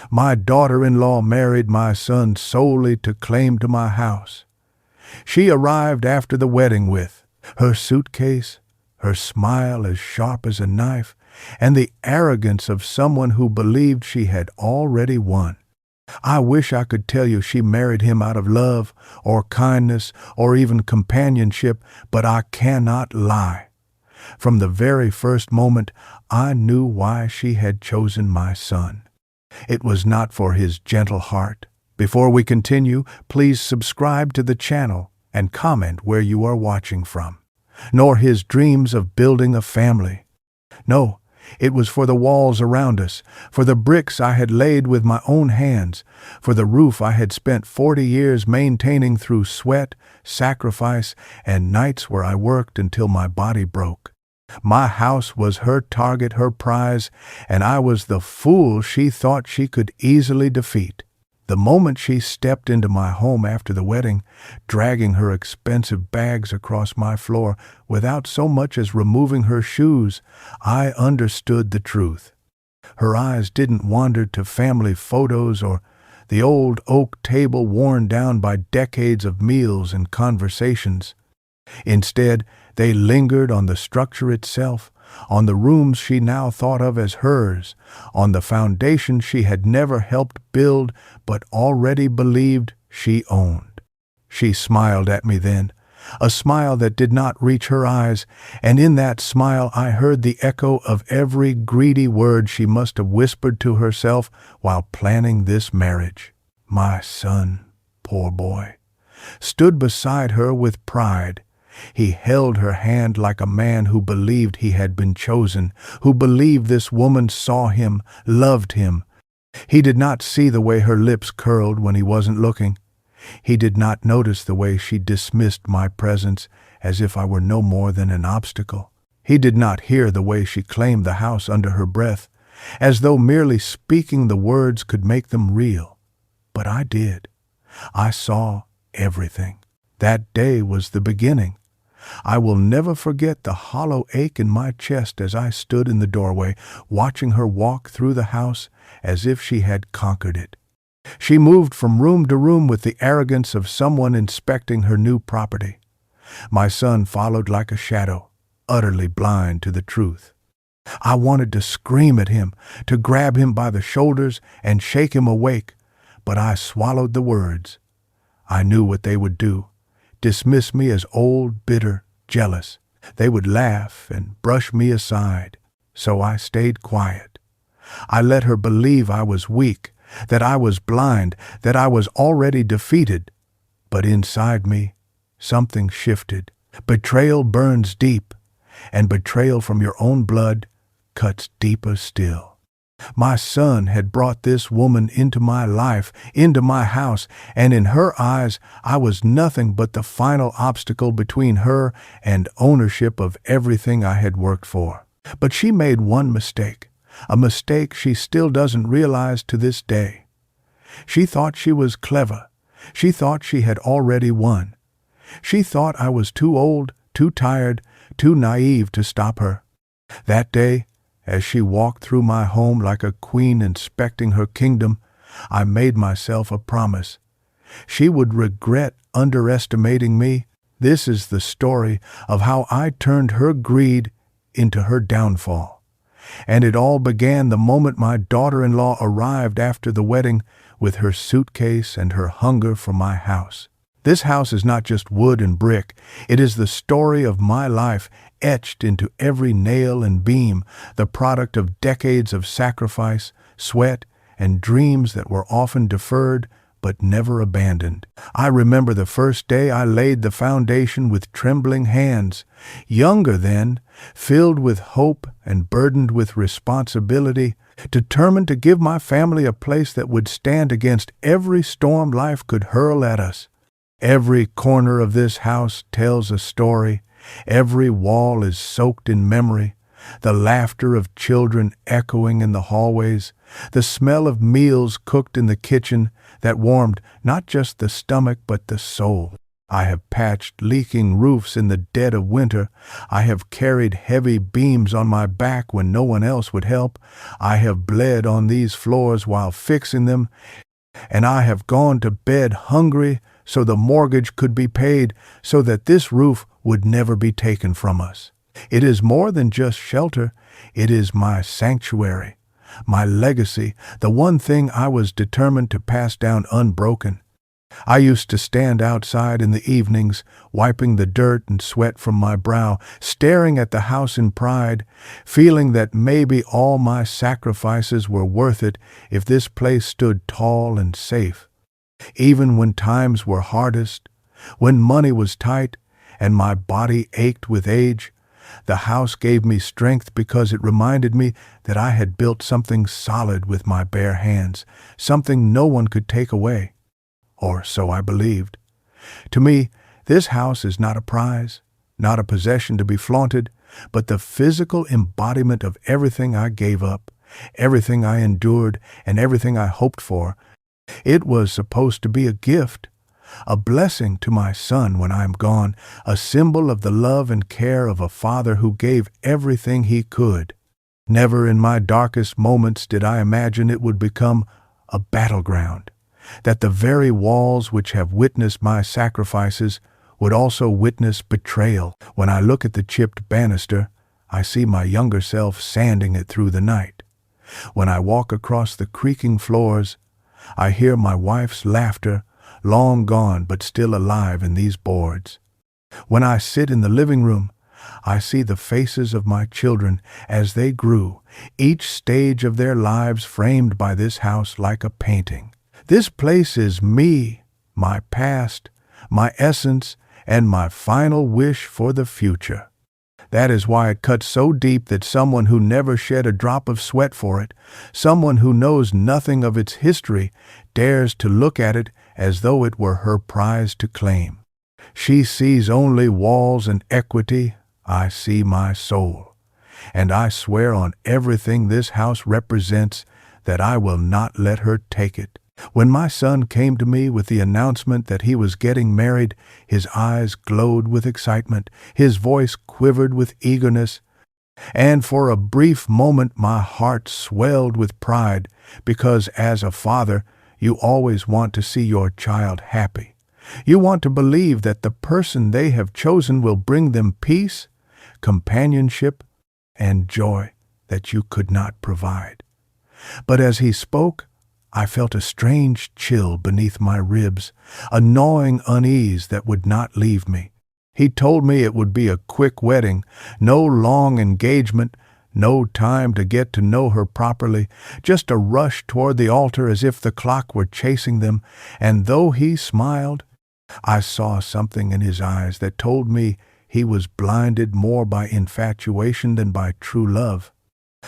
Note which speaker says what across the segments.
Speaker 1: My daughter-in-law married my son solely to claim to my house. She arrived after the wedding with her suitcase, her smile as sharp as a knife, and the arrogance of someone who believed she had already won. I wish I could tell you she married him out of love or kindness or even companionship, but I cannot lie. From the very first moment, I knew why she had chosen my son. It was not for his gentle heart. Before we continue, please subscribe to the channel and comment where you are watching from. Nor his dreams of building a family. No, it was for the walls around us, for the bricks I had laid with my own hands, for the roof I had spent 40 years maintaining through sweat, sacrifice, and nights where I worked until my body broke. My house was her target, her prize, and I was the fool she thought she could easily defeat. The moment she stepped into my home after the wedding, dragging her expensive bags across my floor without so much as removing her shoes, I understood the truth. Her eyes didn't wander to family photos or the old oak table worn down by decades of meals and conversations. Instead, they lingered on the structure itself, on the rooms she now thought of as hers, on the foundation she had never helped build but already believed she owned. She smiled at me then, a smile that did not reach her eyes, and in that smile I heard the echo of every greedy word she must have whispered to herself while planning this marriage. My son, poor boy, stood beside her with pride. He held her hand like a man who believed he had been chosen, who believed this woman saw him, loved him. He did not see the way her lips curled when he wasn't looking. He did not notice the way she dismissed my presence as if I were no more than an obstacle. He did not hear the way she claimed the house under her breath, as though merely speaking the words could make them real. But I did. I saw everything. That day was the beginning. I will never forget the hollow ache in my chest as I stood in the doorway, watching her walk through the house as if she had conquered it. She moved from room to room with the arrogance of someone inspecting her new property. My son followed like a shadow, utterly blind to the truth. I wanted to scream at him, to grab him by the shoulders and shake him awake, but I swallowed the words. I knew what they would do. Dismiss me as old, bitter, jealous. They would laugh and brush me aside. So I stayed quiet. I let her believe I was weak, that I was blind, that I was already defeated. But inside me, something shifted. Betrayal burns deep, and betrayal from your own blood cuts deeper still. My son had brought this woman into my life, into my house, and in her eyes I was nothing but the final obstacle between her and ownership of everything I had worked for. But she made one mistake, a mistake she still doesn't realize to this day. She thought she was clever. She thought she had already won. She thought I was too old, too tired, too naive to stop her. That day, as she walked through my home like a queen inspecting her kingdom, I made myself a promise. She would regret underestimating me. This is the story of how I turned her greed into her downfall. And it all began the moment my daughter-in-law arrived after the wedding with her suitcase and her hunger for my house. This house is not just wood and brick. It is the story of my life, etched into every nail and beam, the product of decades of sacrifice, sweat, and dreams that were often deferred but never abandoned. I remember the first day I laid the foundation with trembling hands, younger then, filled with hope and burdened with responsibility, determined to give my family a place that would stand against every storm life could hurl at us. Every corner of this house tells a story. Every wall is soaked in memory. The laughter of children echoing in the hallways. The smell of meals cooked in the kitchen that warmed not just the stomach but the soul. I have patched leaking roofs in the dead of winter. I have carried heavy beams on my back when no one else would help. I have bled on these floors while fixing them, and I have gone to bed hungry so the mortgage could be paid, so that this roof would never be taken from us. It is more than just shelter. It is my sanctuary, my legacy, the one thing I was determined to pass down unbroken. I used to stand outside in the evenings, wiping the dirt and sweat from my brow, staring at the house in pride, feeling that maybe all my sacrifices were worth it if this place stood tall and safe. Even when times were hardest, when money was tight and my body ached with age, the house gave me strength because it reminded me that I had built something solid with my bare hands, something no one could take away. Or so I believed. To me, this house is not a prize, not a possession to be flaunted, but the physical embodiment of everything I gave up, everything I endured, and everything I hoped for. It was supposed to be a gift, a blessing to my son when I am gone, a symbol of the love and care of a father who gave everything he could. Never in my darkest moments did I imagine it would become a battleground, that the very walls which have witnessed my sacrifices would also witness betrayal. When I look at the chipped banister, I see my younger self sanding it through the night. When I walk across the creaking floors, I hear my wife's laughter, long gone but still alive in these boards. When I sit in the living room, I see the faces of my children as they grew, each stage of their lives framed by this house like a painting. This place is me, my past, my essence, and my final wish for the future. That is why it cuts so deep that someone who never shed a drop of sweat for it, someone who knows nothing of its history, dares to look at it as though it were her prize to claim. She sees only walls and equity. I see my soul. And I swear on everything this house represents that I will not let her take it. When my son came to me with the announcement that he was getting married, his eyes glowed with excitement, his voice quivered with eagerness, and for a brief moment my heart swelled with pride, because as a father, you always want to see your child happy. You want to believe that the person they have chosen will bring them peace, companionship, and joy that you could not provide. But as he spoke, I felt a strange chill beneath my ribs, a gnawing unease that would not leave me. He told me it would be a quick wedding, no long engagement, no time to get to know her properly, just a rush toward the altar as if the clock were chasing them, and though he smiled, I saw something in his eyes that told me he was blinded more by infatuation than by true love.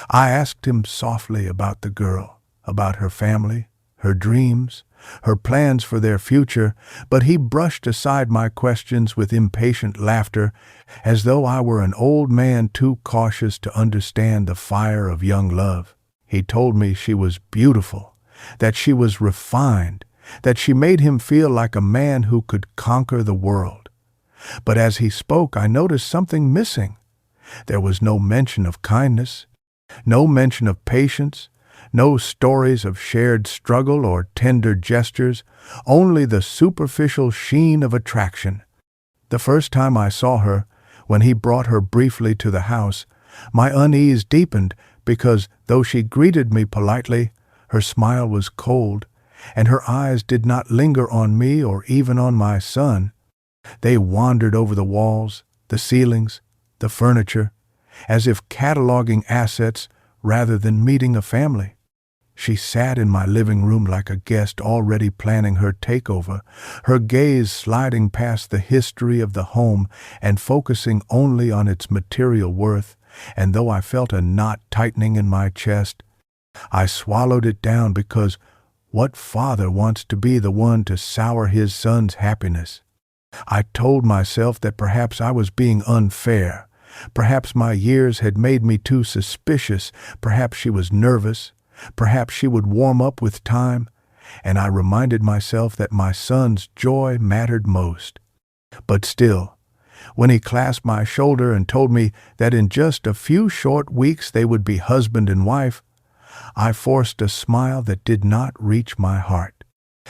Speaker 1: I asked him softly about the girl, about her family, her dreams, her plans for their future, but he brushed aside my questions with impatient laughter, as though I were an old man too cautious to understand the fire of young love. He told me she was beautiful, that she was refined, that she made him feel like a man who could conquer the world. But as he spoke, I noticed something missing. There was no mention of kindness, no mention of patience, no stories of shared struggle or tender gestures, only the superficial sheen of attraction. The first time I saw her, when he brought her briefly to the house, my unease deepened because, though she greeted me politely, her smile was cold, and her eyes did not linger on me or even on my son. They wandered over the walls, the ceilings, the furniture, as if cataloging assets rather than meeting a family. She sat in my living room like a guest already planning her takeover, her gaze sliding past the history of the home and focusing only on its material worth, and though I felt a knot tightening in my chest, I swallowed it down because what father wants to be the one to sour his son's happiness? I told myself that perhaps I was being unfair. Perhaps my years had made me too suspicious. Perhaps she was nervous. Perhaps she would warm up with time. And I reminded myself that my son's joy mattered most. But still, when he clasped my shoulder and told me that in just a few short weeks they would be husband and wife, I forced a smile that did not reach my heart.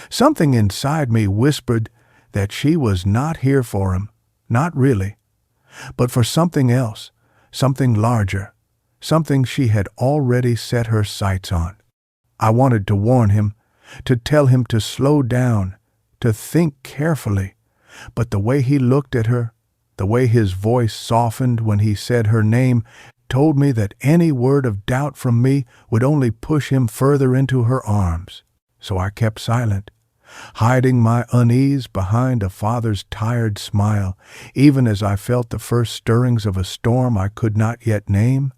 Speaker 1: Something inside me whispered that she was not here for him, not really, but for something else, something larger, something she had already set her sights on. I wanted to warn him, to tell him to slow down, to think carefully, but the way he looked at her, the way his voice softened when he said her name, told me that any word of doubt from me would only push him further into her arms. So I kept silent, hiding my unease behind a father's tired smile, even as I felt the first stirrings of a storm I could not yet name,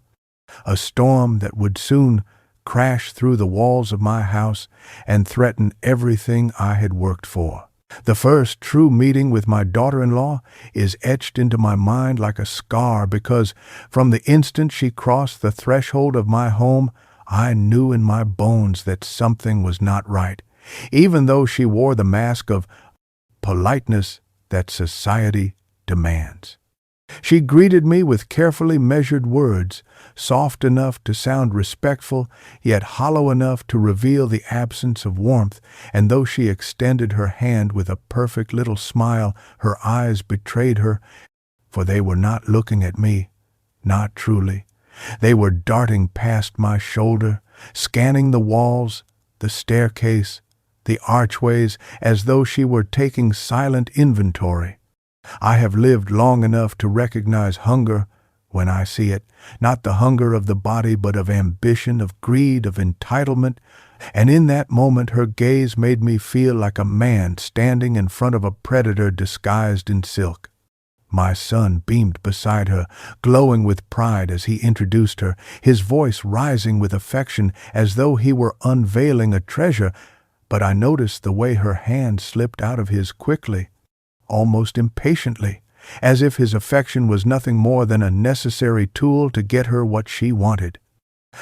Speaker 1: a storm that would soon crash through the walls of my house and threaten everything I had worked for. The first true meeting with my daughter-in-law is etched into my mind like a scar because from the instant she crossed the threshold of my home, I knew in my bones that something was not right, even though she wore the mask of politeness that society demands. She greeted me with carefully measured words, soft enough to sound respectful, yet hollow enough to reveal the absence of warmth, and though she extended her hand with a perfect little smile, her eyes betrayed her, for they were not looking at me, not truly. They were darting past my shoulder, scanning the walls, the staircase, the archways, as though she were taking silent inventory. I have lived long enough to recognize hunger when I see it, not the hunger of the body but of ambition, of greed, of entitlement, and in that moment her gaze made me feel like a man standing in front of a predator disguised in silk. My son beamed beside her, glowing with pride as he introduced her, his voice rising with affection as though he were unveiling a treasure, but I noticed the way her hand slipped out of his quickly, almost impatiently, as if his affection was nothing more than a necessary tool to get her what she wanted.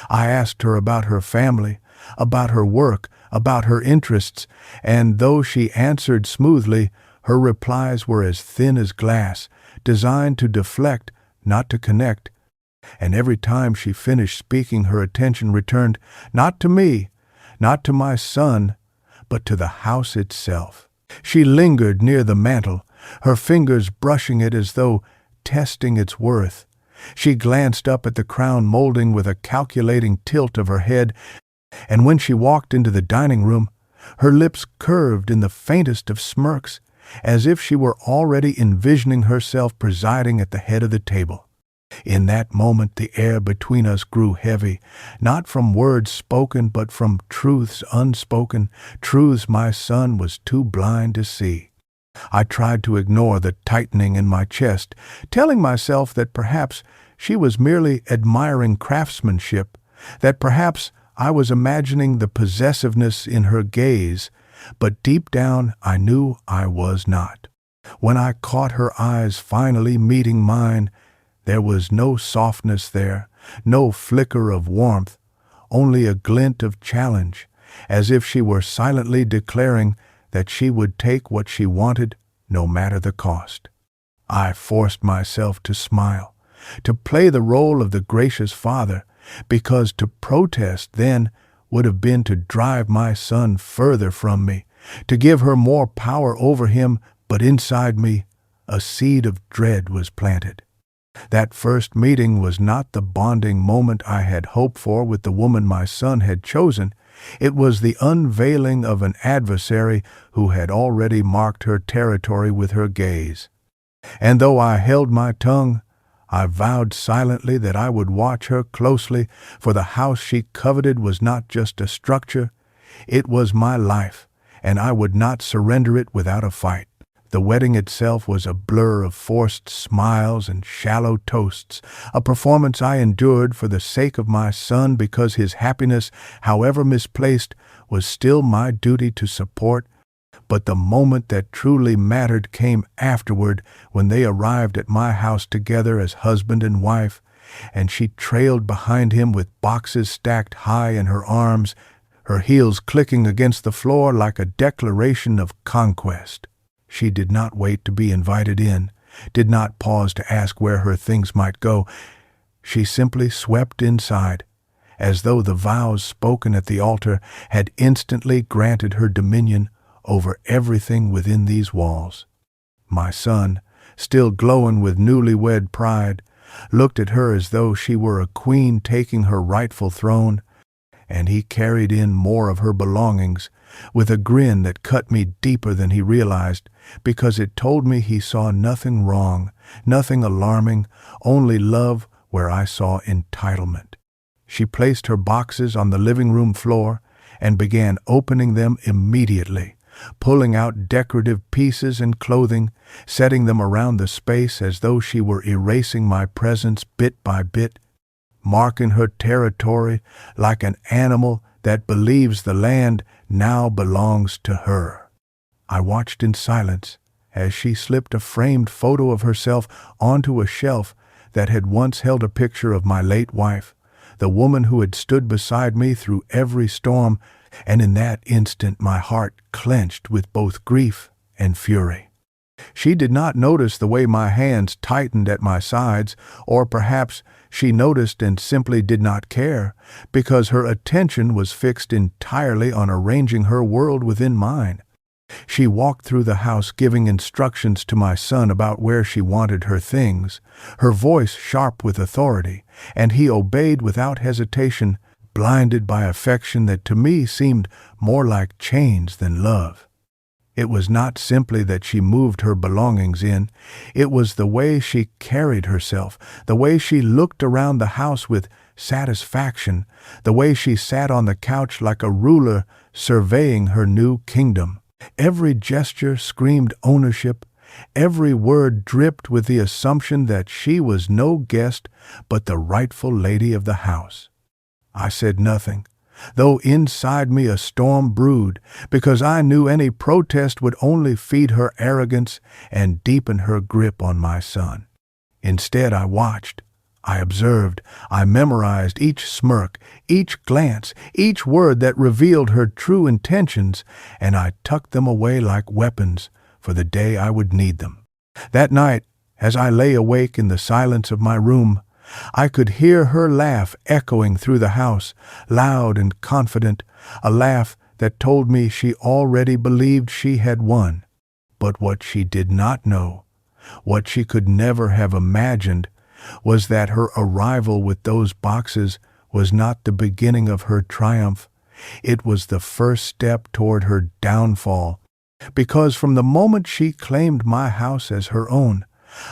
Speaker 1: I asked her about her family, about her work, about her interests, and though she answered smoothly, her replies were as thin as glass, designed to deflect, not to connect, and every time she finished speaking her attention returned not to me, not to my son, but to the house itself. She lingered near the mantel, her fingers brushing it as though testing its worth. She glanced up at the crown molding with a calculating tilt of her head, and when she walked into the dining room, her lips curved in the faintest of smirks, as if she were already envisioning herself presiding at the head of the table. In that moment the air between us grew heavy, not from words spoken but from truths unspoken, truths my son was too blind to see. I tried to ignore the tightening in my chest, telling myself that perhaps she was merely admiring craftsmanship, that perhaps I was imagining the possessiveness in her gaze, but deep down I knew I was not. When I caught her eyes finally meeting mine, there was no softness there, no flicker of warmth, only a glint of challenge, as if she were silently declaring that she would take what she wanted, no matter the cost. I forced myself to smile, to play the role of the gracious father, because to protest then would have been to drive my son further from me, to give her more power over him, but inside me a seed of dread was planted. That first meeting was not the bonding moment I had hoped for with the woman my son had chosen. It was the unveiling of an adversary who had already marked her territory with her gaze. And though I held my tongue, I vowed silently that I would watch her closely, for the house she coveted was not just a structure, it was my life, and I would not surrender it without a fight. The wedding itself was a blur of forced smiles and shallow toasts, a performance I endured for the sake of my son because his happiness, however misplaced, was still my duty to support. But the moment that truly mattered came afterward, when they arrived at my house together as husband and wife, and she trailed behind him with boxes stacked high in her arms, her heels clicking against the floor like a declaration of conquest. She did not wait to be invited in, did not pause to ask where her things might go. She simply swept inside, as though the vows spoken at the altar had instantly granted her dominion over everything within these walls. My son, still glowing with newlywed pride, looked at her as though she were a queen taking her rightful throne, and he carried in more of her belongings with a grin that cut me deeper than he realized, because it told me he saw nothing wrong, nothing alarming, only love where I saw entitlement. She placed her boxes on the living room floor and began opening them immediately, pulling out decorative pieces and clothing, setting them around the space as though she were erasing my presence bit by bit, marking her territory like an animal that believes the land now belongs to her. I watched in silence as she slipped a framed photo of herself onto a shelf that had once held a picture of my late wife, the woman who had stood beside me through every storm, and in that instant my heart clenched with both grief and fury. She did not notice the way my hands tightened at my sides, or perhaps she noticed and simply did not care, because her attention was fixed entirely on arranging her world within mine. She walked through the house giving instructions to my son about where she wanted her things, her voice sharp with authority, and he obeyed without hesitation, blinded by affection that to me seemed more like chains than love. It was not simply that she moved her belongings in, it was the way she carried herself, the way she looked around the house with satisfaction, the way she sat on the couch like a ruler surveying her new kingdom. Every gesture screamed ownership, every word dripped with the assumption that she was no guest but the rightful lady of the house. I said nothing, though inside me a storm brewed, because I knew any protest would only feed her arrogance and deepen her grip on my son. Instead, I watched, I observed, I memorized each smirk, each glance, each word that revealed her true intentions, and I tucked them away like weapons for the day I would need them. That night, as I lay awake in the silence of my room, I could hear her laugh echoing through the house, loud and confident, a laugh that told me she already believed she had won. But what she did not know, what she could never have imagined, was that her arrival with those boxes was not the beginning of her triumph. It was the first step toward her downfall, because from the moment she claimed my house as her own,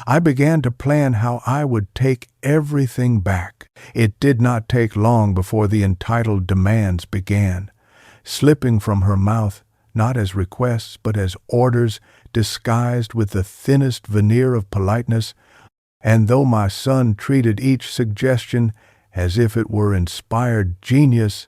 Speaker 1: I began to plan how I would take everything back. It did not take long before the entitled demands began, slipping from her mouth, not as requests but as orders disguised with the thinnest veneer of politeness. And though my son treated each suggestion as if it were inspired genius,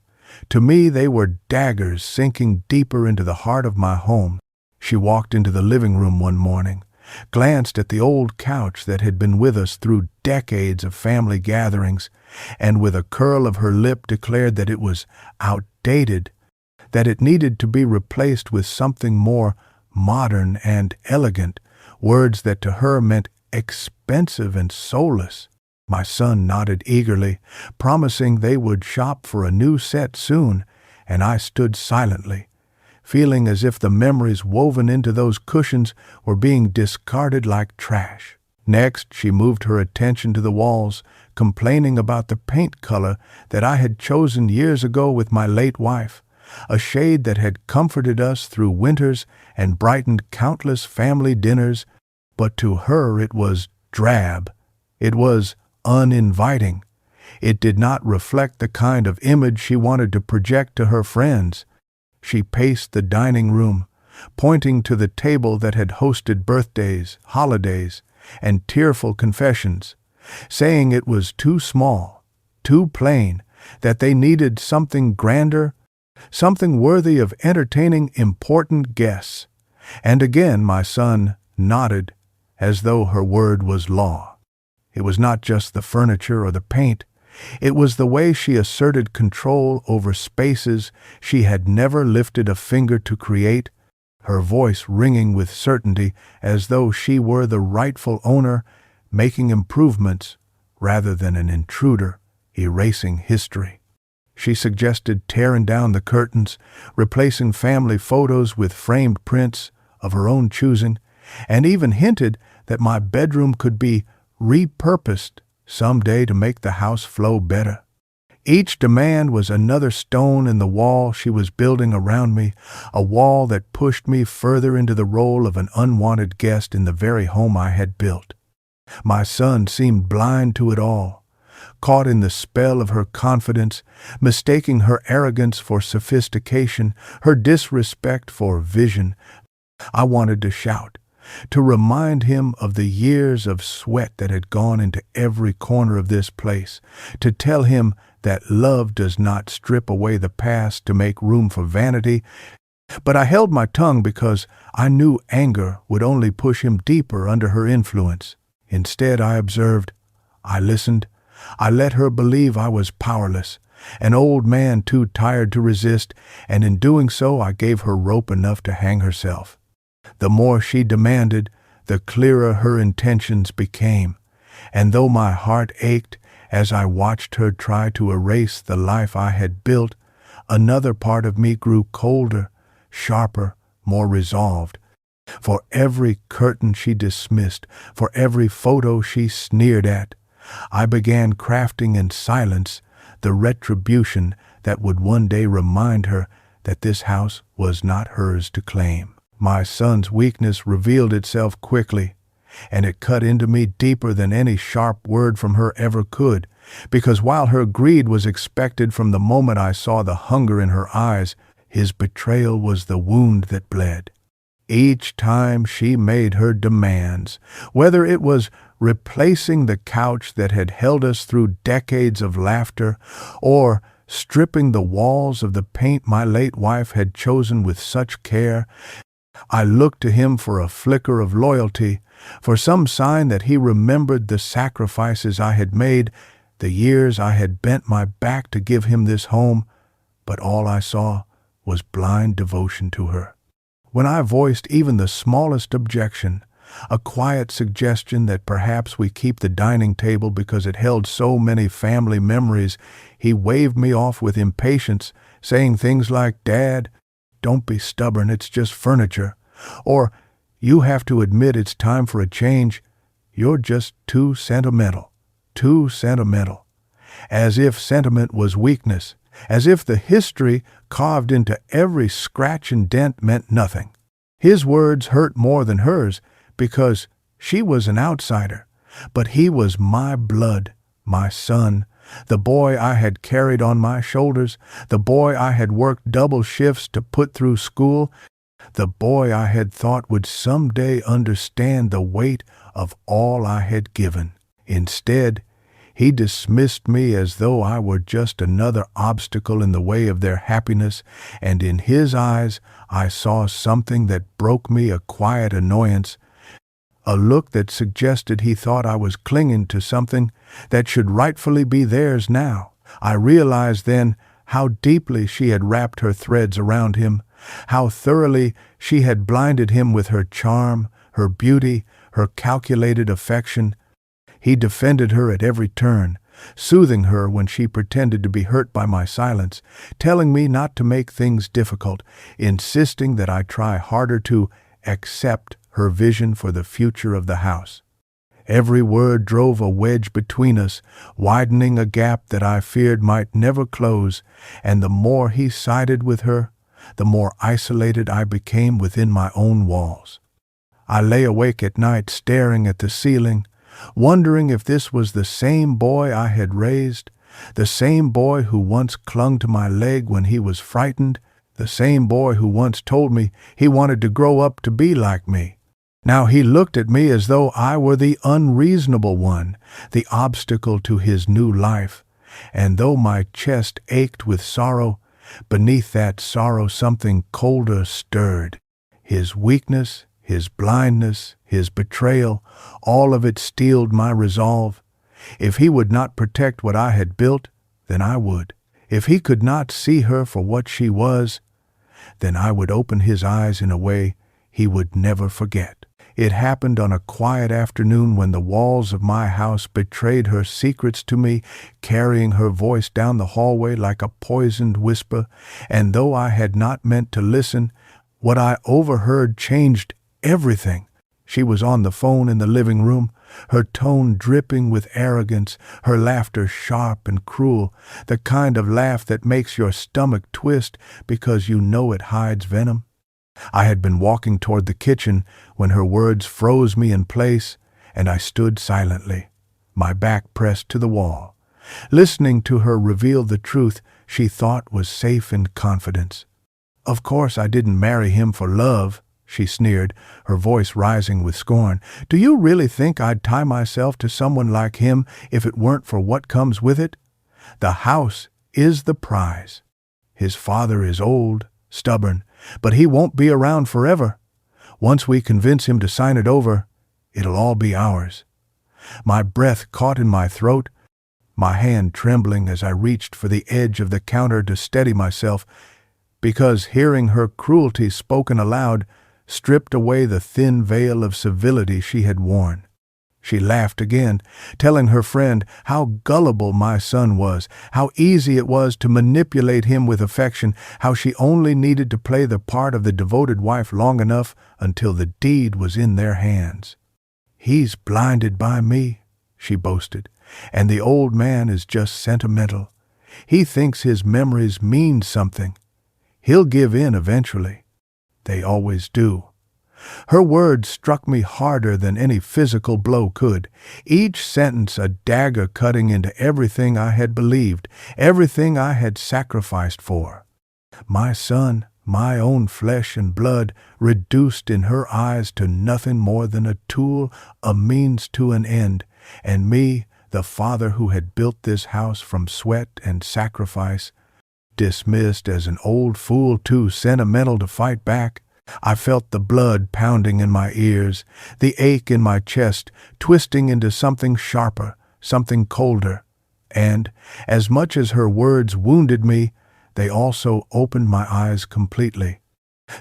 Speaker 1: to me they were daggers sinking deeper into the heart of my home. She walked into the living room one morning, glanced at the old couch that had been with us through decades of family gatherings, and with a curl of her lip declared that it was outdated, that it needed to be replaced with something more modern and elegant, words that to her meant expensive and soulless. My son nodded eagerly, promising they would shop for a new set soon, and I stood silently, feeling as if the memories woven into those cushions were being discarded like trash. Next, she moved her attention to the walls, complaining about the paint color that I had chosen years ago with my late wife, a shade that had comforted us through winters and brightened countless family dinners. But to her it was drab. It was uninviting. It did not reflect the kind of image she wanted to project to her friends. She paced the dining room, pointing to the table that had hosted birthdays, holidays, and tearful confessions, saying it was too small, too plain, that they needed something grander, something worthy of entertaining important guests. And again my son nodded, as though her word was law. It was not just the furniture or the paint. It was the way she asserted control over spaces she had never lifted a finger to create, her voice ringing with certainty as though she were the rightful owner, making improvements rather than an intruder, erasing history. She suggested tearing down the curtains, replacing family photos with framed prints of her own choosing, and even hinted that my bedroom could be repurposed someday to make the house flow better. Each demand was another stone in the wall she was building around me, a wall that pushed me further into the role of an unwanted guest in the very home I had built. My son seemed blind to it all, caught in the spell of her confidence, mistaking her arrogance for sophistication, her disrespect for vision. I wanted to shout, to remind him of the years of sweat that had gone into every corner of this place, to tell him that love does not strip away the past to make room for vanity. But I held my tongue because I knew anger would only push him deeper under her influence. Instead, I observed, I listened, I let her believe I was powerless, an old man too tired to resist, and in doing so I gave her rope enough to hang herself. The more she demanded, the clearer her intentions became, and though my heart ached as I watched her try to erase the life I had built, another part of me grew colder, sharper, more resolved. For every curtain she dismissed, for every photo she sneered at, I began crafting in silence the retribution that would one day remind her that this house was not hers to claim. My son's weakness revealed itself quickly, and it cut into me deeper than any sharp word from her ever could, because while her greed was expected from the moment I saw the hunger in her eyes, his betrayal was the wound that bled. Each time she made her demands, whether it was replacing the couch that had held us through decades of laughter, or stripping the walls of the paint my late wife had chosen with such care, I looked to him for a flicker of loyalty, for some sign that he remembered the sacrifices I had made, the years I had bent my back to give him this home, but all I saw was blind devotion to her. When I voiced even the smallest objection, a quiet suggestion that perhaps we keep the dining table because it held so many family memories, he waved me off with impatience, saying things like, "Dad, don't be stubborn, it's just furniture," or "You have to admit it's time for a change. You're just too sentimental," as if sentiment was weakness, as if the history carved into every scratch and dent meant nothing. His words hurt more than hers because she was an outsider, but he was my blood, my son, the boy I had carried on my shoulders, the boy I had worked double shifts to put through school, the boy I had thought would someday understand the weight of all I had given. Instead, he dismissed me as though I were just another obstacle in the way of their happiness, and in his eyes I saw something that broke me, a quiet annoyance, a look that suggested he thought I was clinging to something that should rightfully be theirs now. I realized then how deeply she had wrapped her threads around him, how thoroughly she had blinded him with her charm, her beauty, her calculated affection. He defended her at every turn, soothing her when she pretended to be hurt by my silence, telling me not to make things difficult, insisting that I try harder to accept her vision for the future of the house. Every word drove a wedge between us, widening a gap that I feared might never close, and the more he sided with her, the more isolated I became within my own walls. I lay awake at night staring at the ceiling, wondering if this was the same boy I had raised, the same boy who once clung to my leg when he was frightened, the same boy who once told me he wanted to grow up to be like me. Now he looked at me as though I were the unreasonable one, the obstacle to his new life, and though my chest ached with sorrow, beneath that sorrow something colder stirred. His weakness, his blindness, his betrayal, all of it steeled my resolve. If he would not protect what I had built, then I would. If he could not see her for what she was, then I would open his eyes in a way he would never forget. It happened on a quiet afternoon when the walls of my house betrayed her secrets to me, carrying her voice down the hallway like a poisoned whisper, and though I had not meant to listen, what I overheard changed everything. She was on the phone in the living room, her tone dripping with arrogance, her laughter sharp and cruel, the kind of laugh that makes your stomach twist because you know it hides venom. I had been walking toward the kitchen when her words froze me in place, and I stood silently, my back pressed to the wall, listening to her reveal the truth she thought was safe in confidence. "Of course I didn't marry him for love," she sneered, her voice rising with scorn. "Do you really think I'd tie myself to someone like him if it weren't for what comes with it? The house is the prize. His father is old, stubborn, but he won't be around forever. Once we convince him to sign it over, it'll all be ours." My breath caught in my throat, my hand trembling as I reached for the edge of the counter to steady myself, because hearing her cruelty spoken aloud stripped away the thin veil of civility she had worn. She laughed again, telling her friend how gullible my son was, how easy it was to manipulate him with affection, how she only needed to play the part of the devoted wife long enough until the deed was in their hands. "He's blinded by me," she boasted, "and the old man is just sentimental. He thinks his memories mean something. He'll give in eventually. They always do." Her words struck me harder than any physical blow could, each sentence a dagger cutting into everything I had believed, everything I had sacrificed for. My son, my own flesh and blood, reduced in her eyes to nothing more than a tool, a means to an end, and me, the father who had built this house from sweat and sacrifice, dismissed as an old fool too sentimental to fight back. I felt the blood pounding in my ears, the ache in my chest twisting into something sharper, something colder, and, as much as her words wounded me, they also opened my eyes completely.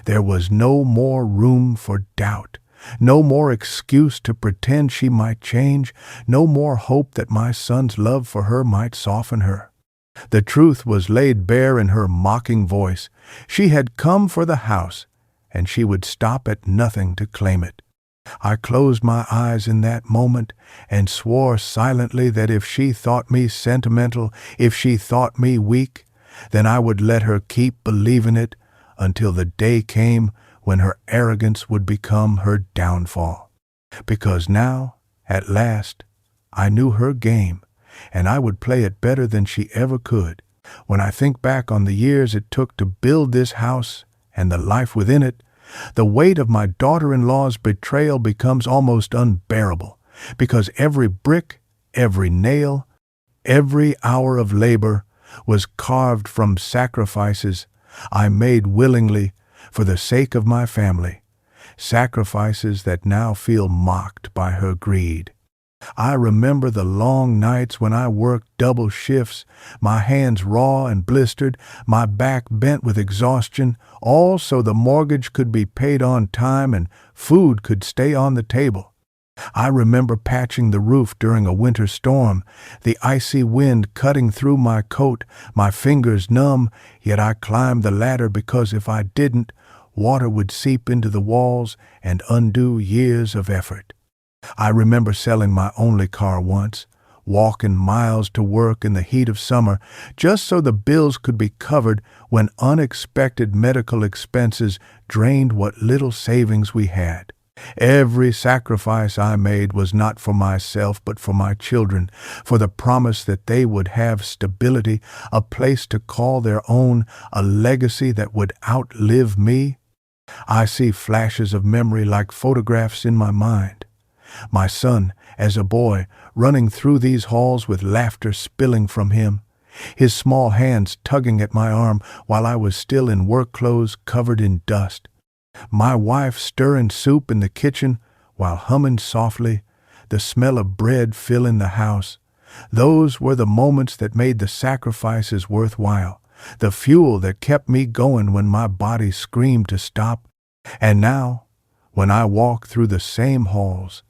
Speaker 1: There was no more room for doubt, no more excuse to pretend she might change, no more hope that my son's love for her might soften her. The truth was laid bare in her mocking voice. She had come for the house, and she would stop at nothing to claim it. I closed my eyes in that moment and swore silently that if she thought me sentimental, if she thought me weak, then I would let her keep believing it until the day came when her arrogance would become her downfall. Because now, at last, I knew her game, and I would play it better than she ever could. When I think back on the years it took to build this house and the life within it, the weight of my daughter-in-law's betrayal becomes almost unbearable, because every brick, every nail, every hour of labor was carved from sacrifices I made willingly for the sake of my family, sacrifices that now feel mocked by her greed. I remember the long nights when I worked double shifts, my hands raw and blistered, my back bent with exhaustion, all so the mortgage could be paid on time and food could stay on the table. I remember patching the roof during a winter storm, the icy wind cutting through my coat, my fingers numb, yet I climbed the ladder because if I didn't, water would seep into the walls and undo years of effort. I remember selling my only car once, walking miles to work in the heat of summer, just so the bills could be covered when unexpected medical expenses drained what little savings we had. Every sacrifice I made was not for myself but for my children, for the promise that they would have stability, a place to call their own, a legacy that would outlive me. I see flashes of memory like photographs in my mind. My son, as a boy, running through these halls with laughter spilling from him, his small hands tugging at my arm while I was still in work clothes covered in dust. My wife stirring soup in the kitchen while humming softly, the smell of bread filling the house. Those were the moments that made the sacrifices worthwhile, the fuel that kept me going when my body screamed to stop. And now, when I walk through the same halls,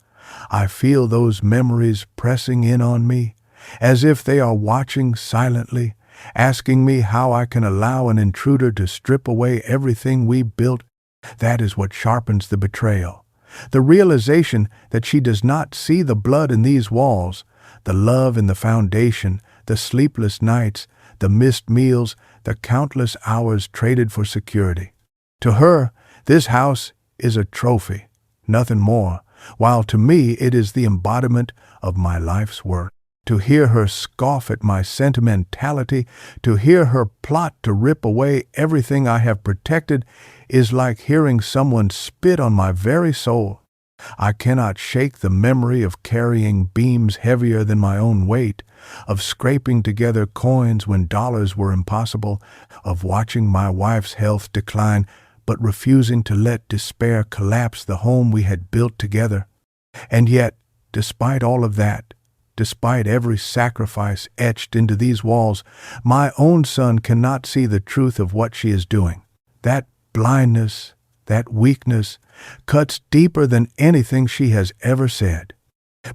Speaker 1: I feel those memories pressing in on me, as if they are watching silently, asking me how I can allow an intruder to strip away everything we built. That is what sharpens the betrayal. The realization that she does not see the blood in these walls, the love in the foundation, the sleepless nights, the missed meals, the countless hours traded for security. To her, this house is a trophy, nothing more, while to me it is the embodiment of my life's work. To hear her scoff at my sentimentality, to hear her plot to rip away everything I have protected, is like hearing someone spit on my very soul. I cannot shake the memory of carrying beams heavier than my own weight, of scraping together coins when dollars were impossible, of watching my wife's health decline, but refusing to let despair collapse the home we had built together. And yet, despite all of that, despite every sacrifice etched into these walls, my own son cannot see the truth of what she is doing. That blindness, that weakness, cuts deeper than anything she has ever said.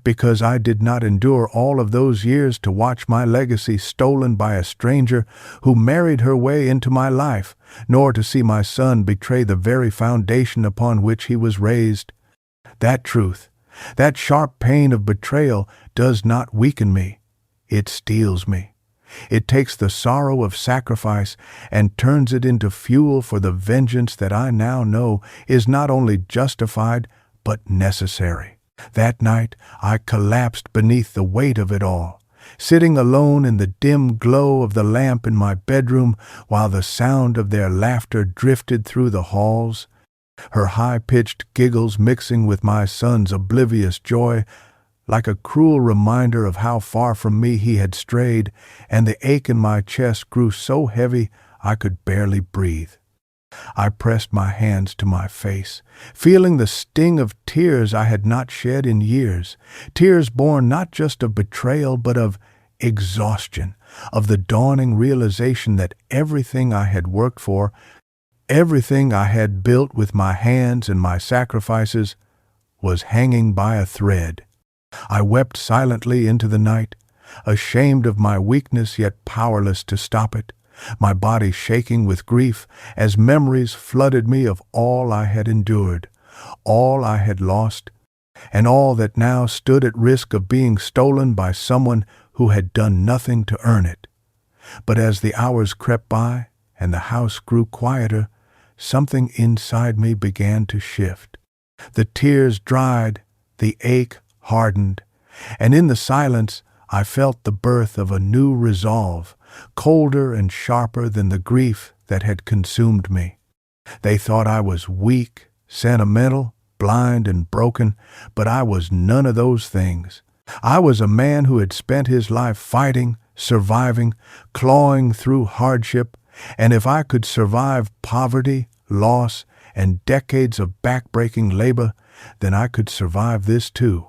Speaker 1: Because I did not endure all of those years to watch my legacy stolen by a stranger who married her way into my life, nor to see my son betray the very foundation upon which he was raised. That truth, that sharp pain of betrayal, does not weaken me. It steels me. It takes the sorrow of sacrifice and turns it into fuel for the vengeance that I now know is not only justified, but necessary. That night, I collapsed beneath the weight of it all, sitting alone in the dim glow of the lamp in my bedroom while the sound of their laughter drifted through the halls, her high-pitched giggles mixing with my son's oblivious joy, like a cruel reminder of how far from me he had strayed, and the ache in my chest grew so heavy I could barely breathe. I pressed my hands to my face, feeling the sting of tears I had not shed in years, tears born not just of betrayal but of exhaustion, of the dawning realization that everything I had worked for, everything I had built with my hands and my sacrifices, was hanging by a thread. I wept silently into the night, ashamed of my weakness yet powerless to stop it, my body shaking with grief as memories flooded me of all I had endured, all I had lost, and all that now stood at risk of being stolen by someone who had done nothing to earn it. But as the hours crept by and the house grew quieter, something inside me began to shift. The tears dried, the ache hardened, and in the silence I felt the birth of a new resolve, colder and sharper than the grief that had consumed me. They thought I was weak, sentimental, blind, and broken, but I was none of those things. I was a man who had spent his life fighting, surviving, clawing through hardship, and if I could survive poverty, loss, and decades of backbreaking labor, then I could survive this too.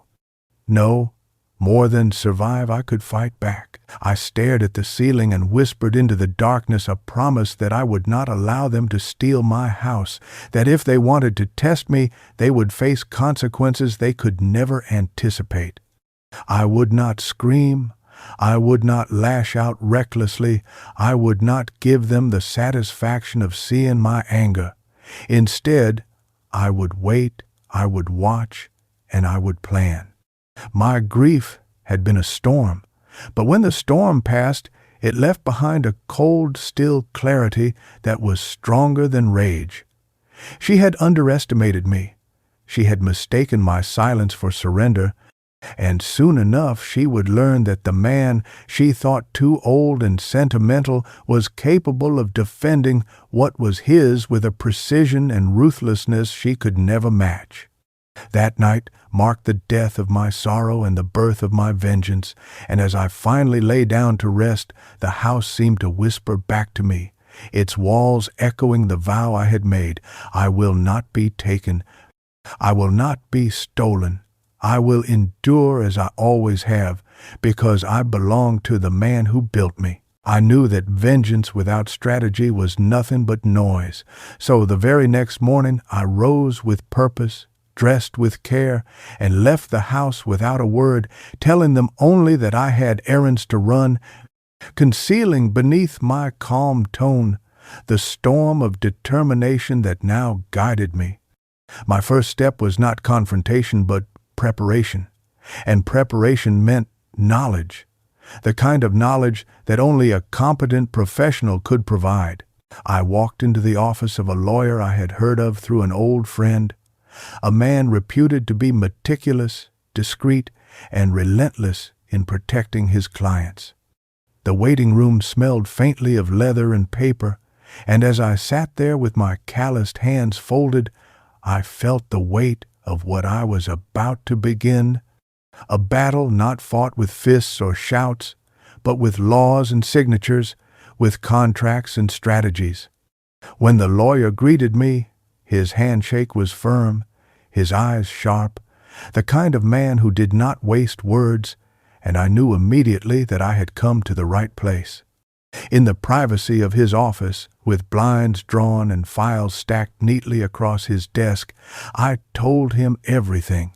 Speaker 1: No, more than survive, I could fight back. I stared at the ceiling and whispered into the darkness a promise that I would not allow them to steal my house, that if they wanted to test me, they would face consequences they could never anticipate. I would not scream. I would not lash out recklessly. I would not give them the satisfaction of seeing my anger. Instead, I would wait, I would watch, and I would plan. My grief had been a storm, but when the storm passed, it left behind a cold, still clarity that was stronger than rage. She had underestimated me. She had mistaken my silence for surrender, and soon enough she would learn that the man she thought too old and sentimental was capable of defending what was his with a precision and ruthlessness she could never match. That night marked the death of my sorrow and the birth of my vengeance, and as I finally lay down to rest, the house seemed to whisper back to me, its walls echoing the vow I had made. I will not be taken. I will not be stolen. I will endure as I always have, because I belong to the man who built me. I knew that vengeance without strategy was nothing but noise, so the very next morning I rose with purpose, dressed with care, and left the house without a word, telling them only that I had errands to run, concealing beneath my calm tone the storm of determination that now guided me. My first step was not confrontation but preparation, and preparation meant knowledge, the kind of knowledge that only a competent professional could provide. I walked into the office of a lawyer I had heard of through an old friend, a man reputed to be meticulous, discreet, and relentless in protecting his clients. The waiting room smelled faintly of leather and paper, and as I sat there with my calloused hands folded, I felt the weight of what I was about to begin, a battle not fought with fists or shouts, but with laws and signatures, with contracts and strategies. When the lawyer greeted me, his handshake was firm, his eyes sharp, the kind of man who did not waste words, and I knew immediately that I had come to the right place. In the privacy of his office, with blinds drawn and files stacked neatly across his desk, I told him everything.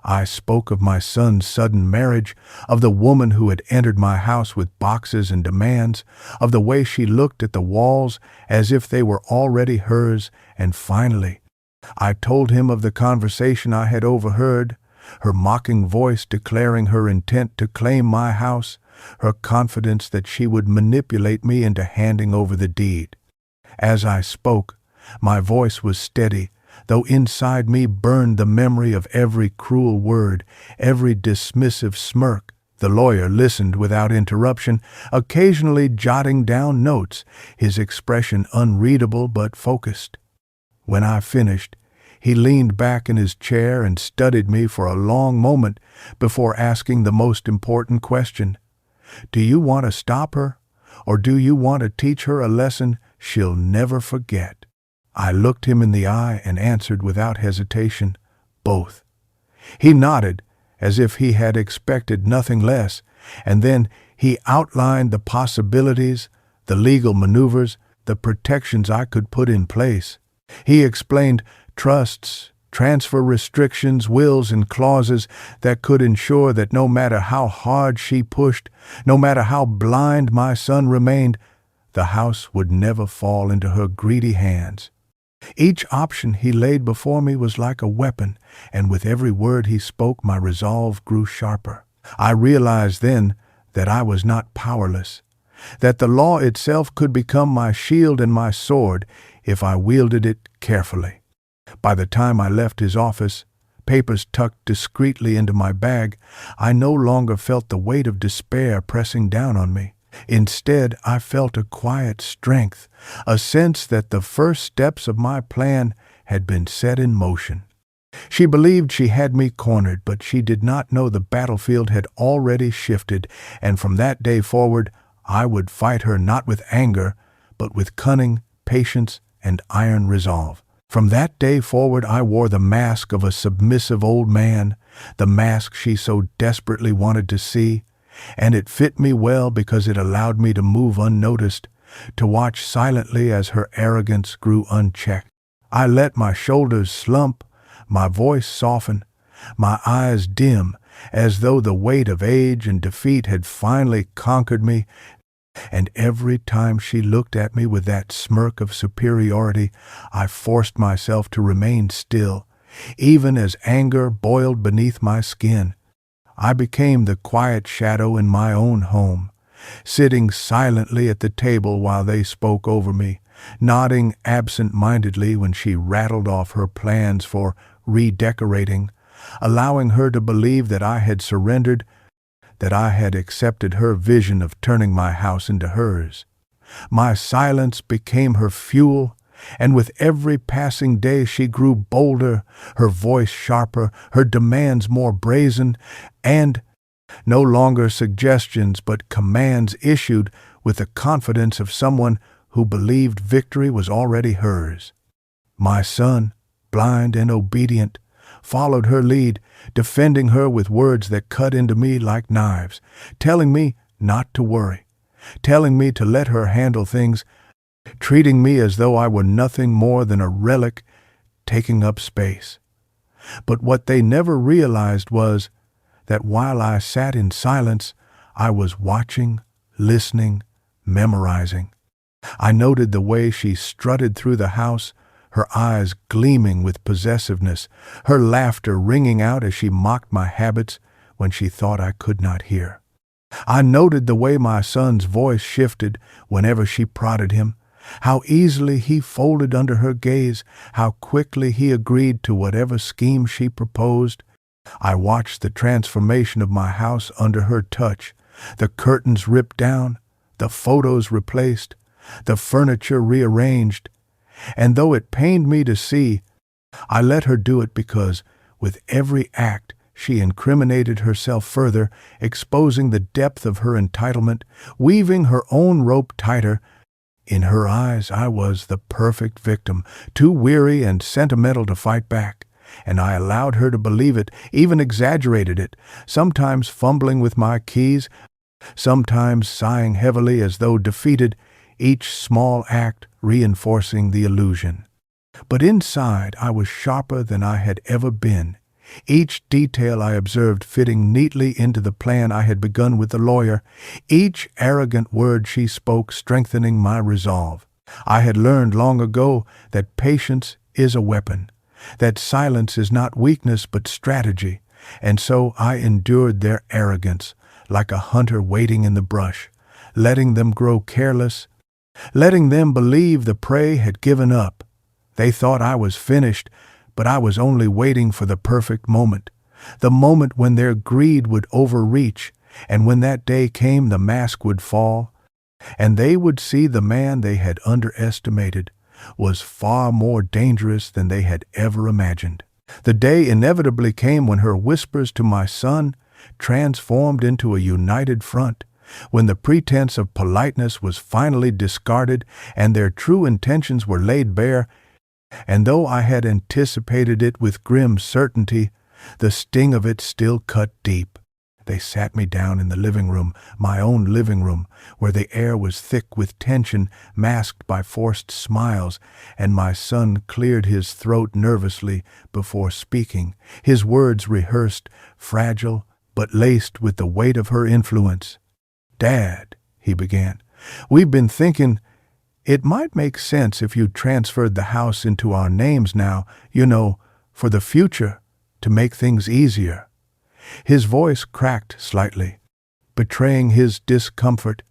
Speaker 1: I spoke of my son's sudden marriage, of the woman who had entered my house with boxes and demands, of the way she looked at the walls as if they were already hers, and finally, I told him of the conversation I had overheard, her mocking voice declaring her intent to claim my house, her confidence that she would manipulate me into handing over the deed. As I spoke, my voice was steady, though inside me burned the memory of every cruel word, every dismissive smirk. The lawyer listened without interruption, occasionally jotting down notes, his expression unreadable but focused. When I finished, he leaned back in his chair and studied me for a long moment before asking the most important question. Do you want to stop her, or do you want to teach her a lesson she'll never forget? I looked him in the eye and answered without hesitation, both. He nodded, as if he had expected nothing less, and then he outlined the possibilities, the legal maneuvers, the protections I could put in place. He explained trusts, transfer restrictions, wills, and clauses that could ensure that no matter how hard she pushed, no matter how blind my son remained, the house would never fall into her greedy hands. Each option he laid before me was like a weapon, and with every word he spoke my resolve grew sharper. I realized then that I was not powerless, that the law itself could become my shield and my sword if I wielded it carefully. By the time I left his office, papers tucked discreetly into my bag, I no longer felt the weight of despair pressing down on me. Instead, I felt a quiet strength, a sense that the first steps of my plan had been set in motion. She believed she had me cornered, but she did not know the battlefield had already shifted, and from that day forward, I would fight her not with anger, but with cunning, patience, and iron resolve. From that day forward, I wore the mask of a submissive old man, the mask she so desperately wanted to see, and it fit me well because it allowed me to move unnoticed, to watch silently as her arrogance grew unchecked. I let my shoulders slump, my voice soften, my eyes dim, as though the weight of age and defeat had finally conquered me, and every time she looked at me with that smirk of superiority, I forced myself to remain still, even as anger boiled beneath my skin. I became the quiet shadow in my own home, sitting silently at the table while they spoke over me, nodding absent-mindedly when she rattled off her plans for redecorating, allowing her to believe that I had surrendered, that I had accepted her vision of turning my house into hers. My silence became her fuel, and with every passing day she grew bolder, her voice sharper, her demands more brazen, and no longer suggestions but commands issued with the confidence of someone who believed victory was already hers. My son, blind and obedient, followed her lead, defending her with words that cut into me like knives, telling me not to worry, telling me to let her handle things, treating me as though I were nothing more than a relic taking up space. But what they never realized was that while I sat in silence, I was watching, listening, memorizing. I noted the way she strutted through the house, her eyes gleaming with possessiveness, her laughter ringing out as she mocked my habits when she thought I could not hear. I noted the way my son's voice shifted whenever she prodded him, how easily he folded under her gaze, how quickly he agreed to whatever scheme she proposed. I watched the transformation of my house under her touch, the curtains ripped down, the photos replaced, the furniture rearranged, and though it pained me to see, I let her do it because, with every act, she incriminated herself further, exposing the depth of her entitlement, weaving her own rope tighter. In her eyes, I was the perfect victim, too weary and sentimental to fight back, and I allowed her to believe it, even exaggerated it, sometimes fumbling with my keys, sometimes sighing heavily as though defeated, each small act reinforcing the illusion. But inside, I was sharper than I had ever been, each detail I observed fitting neatly into the plan I had begun with the lawyer, each arrogant word she spoke strengthening my resolve. I had learned long ago that patience is a weapon, that silence is not weakness but strategy, and so I endured their arrogance, like a hunter waiting in the brush, letting them grow careless, letting them believe the prey had given up. They thought I was finished, but I was only waiting for the perfect moment, the moment when their greed would overreach, and when that day came the mask would fall, and they would see the man they had underestimated was far more dangerous than they had ever imagined. The day inevitably came when her whispers to my son transformed into a united front, when the pretense of politeness was finally discarded and their true intentions were laid bare. And though I had anticipated it with grim certainty, the sting of it still cut deep. They sat me down in the living room, my own living room, where the air was thick with tension, masked by forced smiles, and my son cleared his throat nervously before speaking, his words rehearsed, fragile, but laced with the weight of her influence. "Dad," he began, "we've been thinking it might make sense if you transferred the house into our names now, for the future, to make things easier." His voice cracked slightly, betraying his discomfort,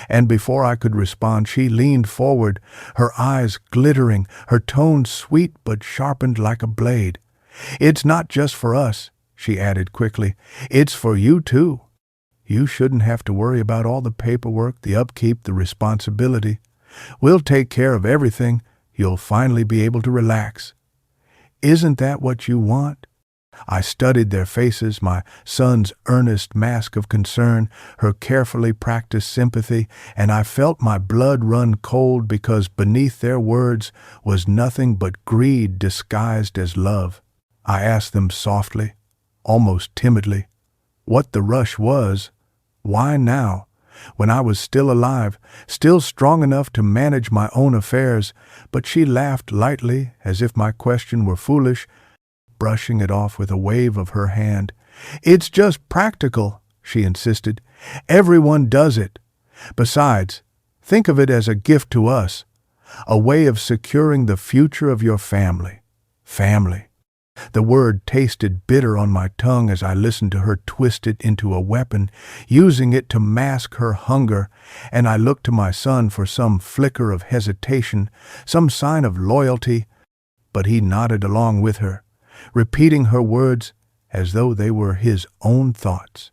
Speaker 1: and before I could respond, she leaned forward, her eyes glittering, her tone sweet but sharpened like a blade. "It's not just for us," she added quickly. "It's for you too. You shouldn't have to worry about all the paperwork, the upkeep, the responsibility. We'll take care of everything. You'll finally be able to relax. Isn't that what you want?" I studied their faces, my son's earnest mask of concern, her carefully practiced sympathy, and I felt my blood run cold because beneath their words was nothing but greed disguised as love. I asked them softly, almost timidly, what the rush was. Why now, when I was still alive, still strong enough to manage my own affairs? But she laughed lightly, as if my question were foolish, brushing it off with a wave of her hand. "It's just practical," she insisted. "Everyone does it. Besides, think of it as a gift to us, a way of securing the future of your family." Family. The word tasted bitter on my tongue as I listened to her twist it into a weapon, using it to mask her hunger, and I looked to my son for some flicker of hesitation, some sign of loyalty, but he nodded along with her, repeating her words as though they were his own thoughts.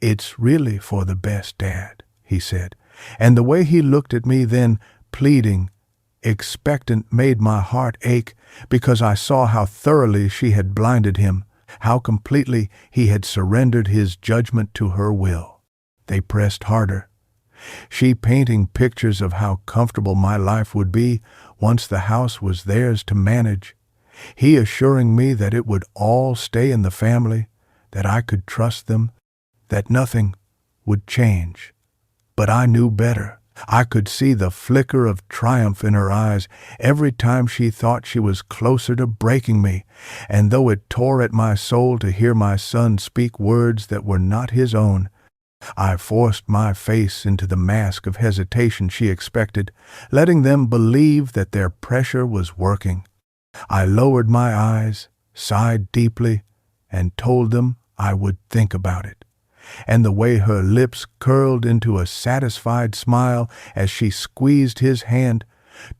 Speaker 1: "It's really for the best, Dad," he said, and the way he looked at me then, pleading, expectant, made my heart ache because I saw how thoroughly she had blinded him, how completely he had surrendered his judgment to her will. They pressed harder, she painting pictures of how comfortable my life would be once the house was theirs to manage, he assuring me that it would all stay in the family, that I could trust them, that nothing would change. But I knew better. I could see the flicker of triumph in her eyes every time she thought she was closer to breaking me, and though it tore at my soul to hear my son speak words that were not his own, I forced my face into the mask of hesitation she expected, letting them believe that their pressure was working. I lowered my eyes, sighed deeply, and told them I would think about it. And the way her lips curled into a satisfied smile as she squeezed his hand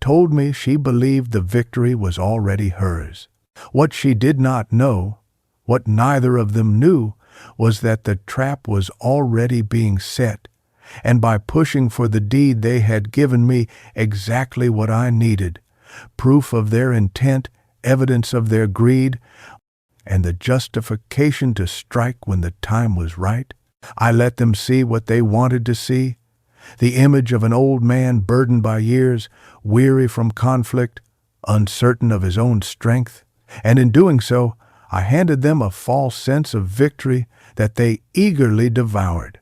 Speaker 1: told me she believed the victory was already hers. What she did not know, what neither of them knew, was that the trap was already being set, and by pushing for the deed they had given me exactly what I needed: proof of their intent, evidence of their greed, and the justification to strike when the time was right. I let them see what they wanted to see: the image of an old man burdened by years, weary from conflict, uncertain of his own strength, and in doing so, I handed them a false sense of victory that they eagerly devoured.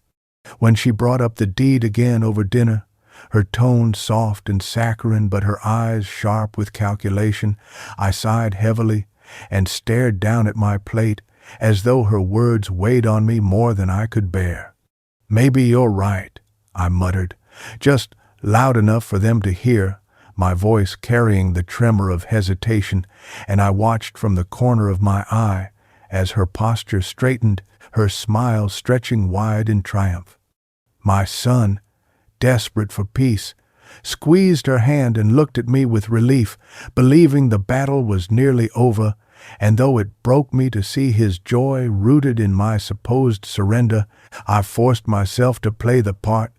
Speaker 1: When she brought up the deed again over dinner, her tone soft and saccharine but her eyes sharp with calculation, I sighed heavily and stared down at my plate as though her words weighed on me more than I could bear. "Maybe you're right," I muttered, just loud enough for them to hear, my voice carrying the tremor of hesitation, and I watched from the corner of my eye as her posture straightened, her smile stretching wide in triumph. My son, desperate for peace, squeezed her hand and looked at me with relief, believing the battle was nearly over, and though it broke me to see his joy rooted in my supposed surrender, I forced myself to play the part.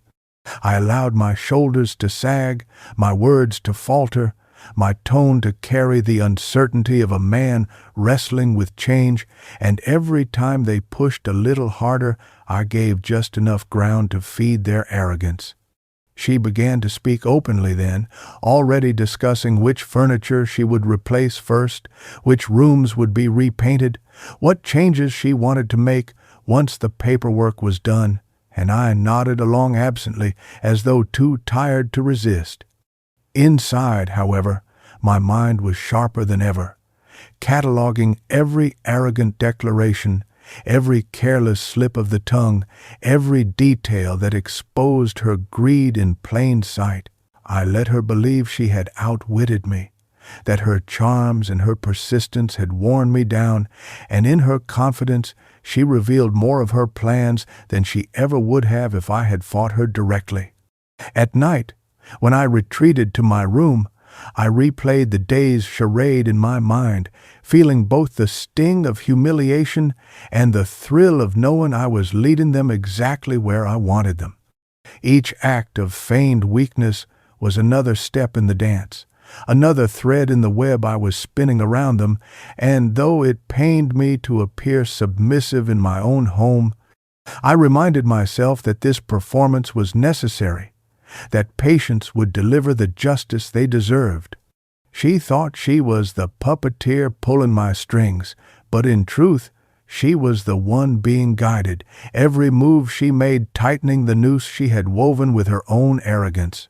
Speaker 1: I allowed my shoulders to sag, my words to falter, my tone to carry the uncertainty of a man wrestling with change, and every time they pushed a little harder, I gave just enough ground to feed their arrogance. She began to speak openly then, already discussing which furniture she would replace first, which rooms would be repainted, what changes she wanted to make once the paperwork was done, and I nodded along absently as though too tired to resist. Inside, however, my mind was sharper than ever, cataloging every arrogant declaration, every careless slip of the tongue, every detail that exposed her greed in plain sight. I let her believe she had outwitted me, that her charms and her persistence had worn me down, and in her confidence she revealed more of her plans than she ever would have if I had fought her directly. At night, when I retreated to my room, I replayed the day's charade in my mind, feeling both the sting of humiliation and the thrill of knowing I was leading them exactly where I wanted them. Each act of feigned weakness was another step in the dance, another thread in the web I was spinning around them, and though it pained me to appear submissive in my own home, I reminded myself that this performance was necessary, that patience would deliver the justice they deserved. She thought she was the puppeteer pulling my strings, but in truth, she was the one being guided, every move she made tightening the noose she had woven with her own arrogance.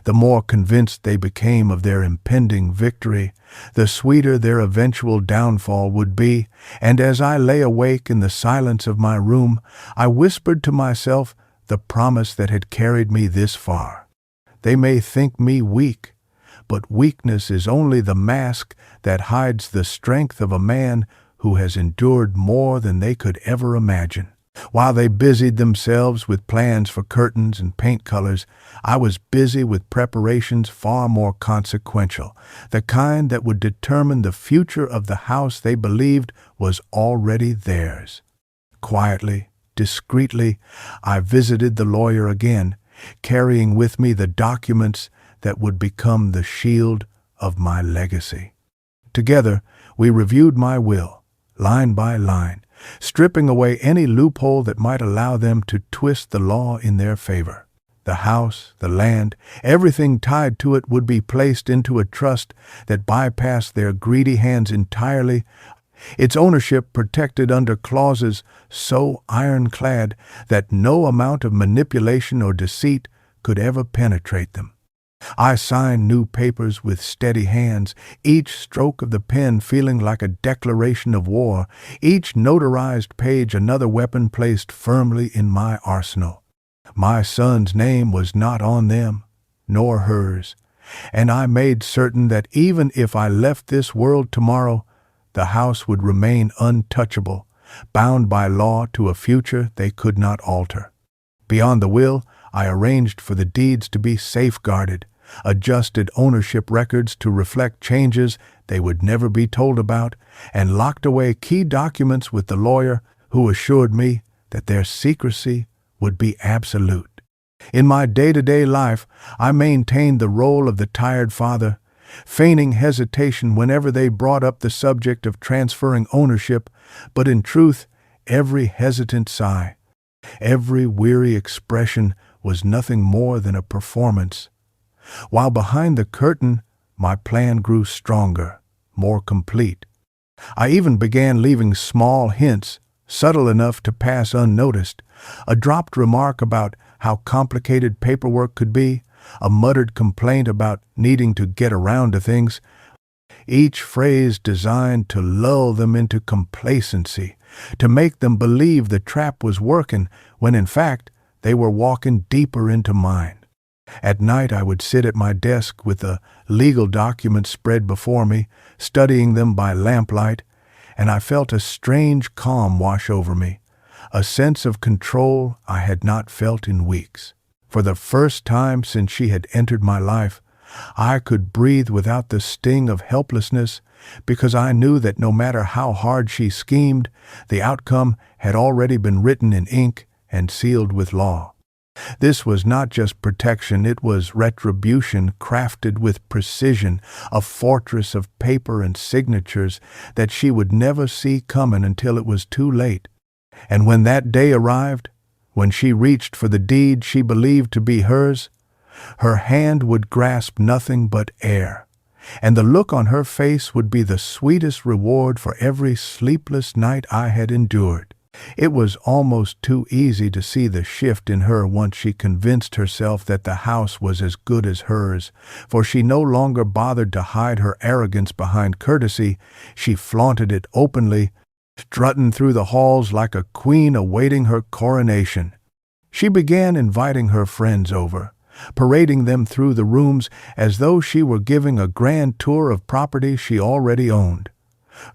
Speaker 1: The more convinced they became of their impending victory, the sweeter their eventual downfall would be, and as I lay awake in the silence of my room, I whispered to myself the promise that had carried me this far. They may think me weak, but weakness is only the mask that hides the strength of a man who has endured more than they could ever imagine. While they busied themselves with plans for curtains and paint colors, I was busy with preparations far more consequential, the kind that would determine the future of the house they believed was already theirs. Quietly, discreetly, I visited the lawyer again, carrying with me the documents that would become the shield of my legacy. Together, we reviewed my will, line by line, stripping away any loophole that might allow them to twist the law in their favor. The house, the land, everything tied to it would be placed into a trust that bypassed their greedy hands entirely, its ownership protected under clauses so ironclad that no amount of manipulation or deceit could ever penetrate them. I signed new papers with steady hands, each stroke of the pen feeling like a declaration of war, each notarized page another weapon placed firmly in my arsenal. My son's name was not on them, nor hers, and I made certain that even if I left this world tomorrow, the house would remain untouchable, bound by law to a future they could not alter. Beyond the will, I arranged for the deeds to be safeguarded, adjusted ownership records to reflect changes they would never be told about, and locked away key documents with the lawyer who assured me that their secrecy would be absolute. In my day-to-day life, I maintained the role of the tired father, feigning hesitation whenever they brought up the subject of transferring ownership, but in truth, every hesitant sigh, every weary expression was nothing more than a performance. While behind the curtain, my plan grew stronger, more complete. I even began leaving small hints, subtle enough to pass unnoticed, a dropped remark about how complicated paperwork could be, a muttered complaint about needing to get around to things, each phrase designed to lull them into complacency, to make them believe the trap was working when in fact they were walking deeper into mine. At night I would sit at my desk with the legal documents spread before me, studying them by lamplight, and I felt a strange calm wash over me, a sense of control I had not felt in weeks. For the first time since she had entered my life, I could breathe without the sting of helplessness, because I knew that no matter how hard she schemed, the outcome had already been written in ink and sealed with law. This was not just protection, it was retribution crafted with precision, a fortress of paper and signatures that she would never see coming until it was too late. And when that day arrived, when she reached for the deed she believed to be hers, her hand would grasp nothing but air, and the look on her face would be the sweetest reward for every sleepless night I had endured. It was almost too easy to see the shift in her once she convinced herself that the house was as good as hers, for she no longer bothered to hide her arrogance behind courtesy. She flaunted it openly, strutting through the halls like a queen awaiting her coronation. She began inviting her friends over, parading them through the rooms as though she were giving a grand tour of property she already owned.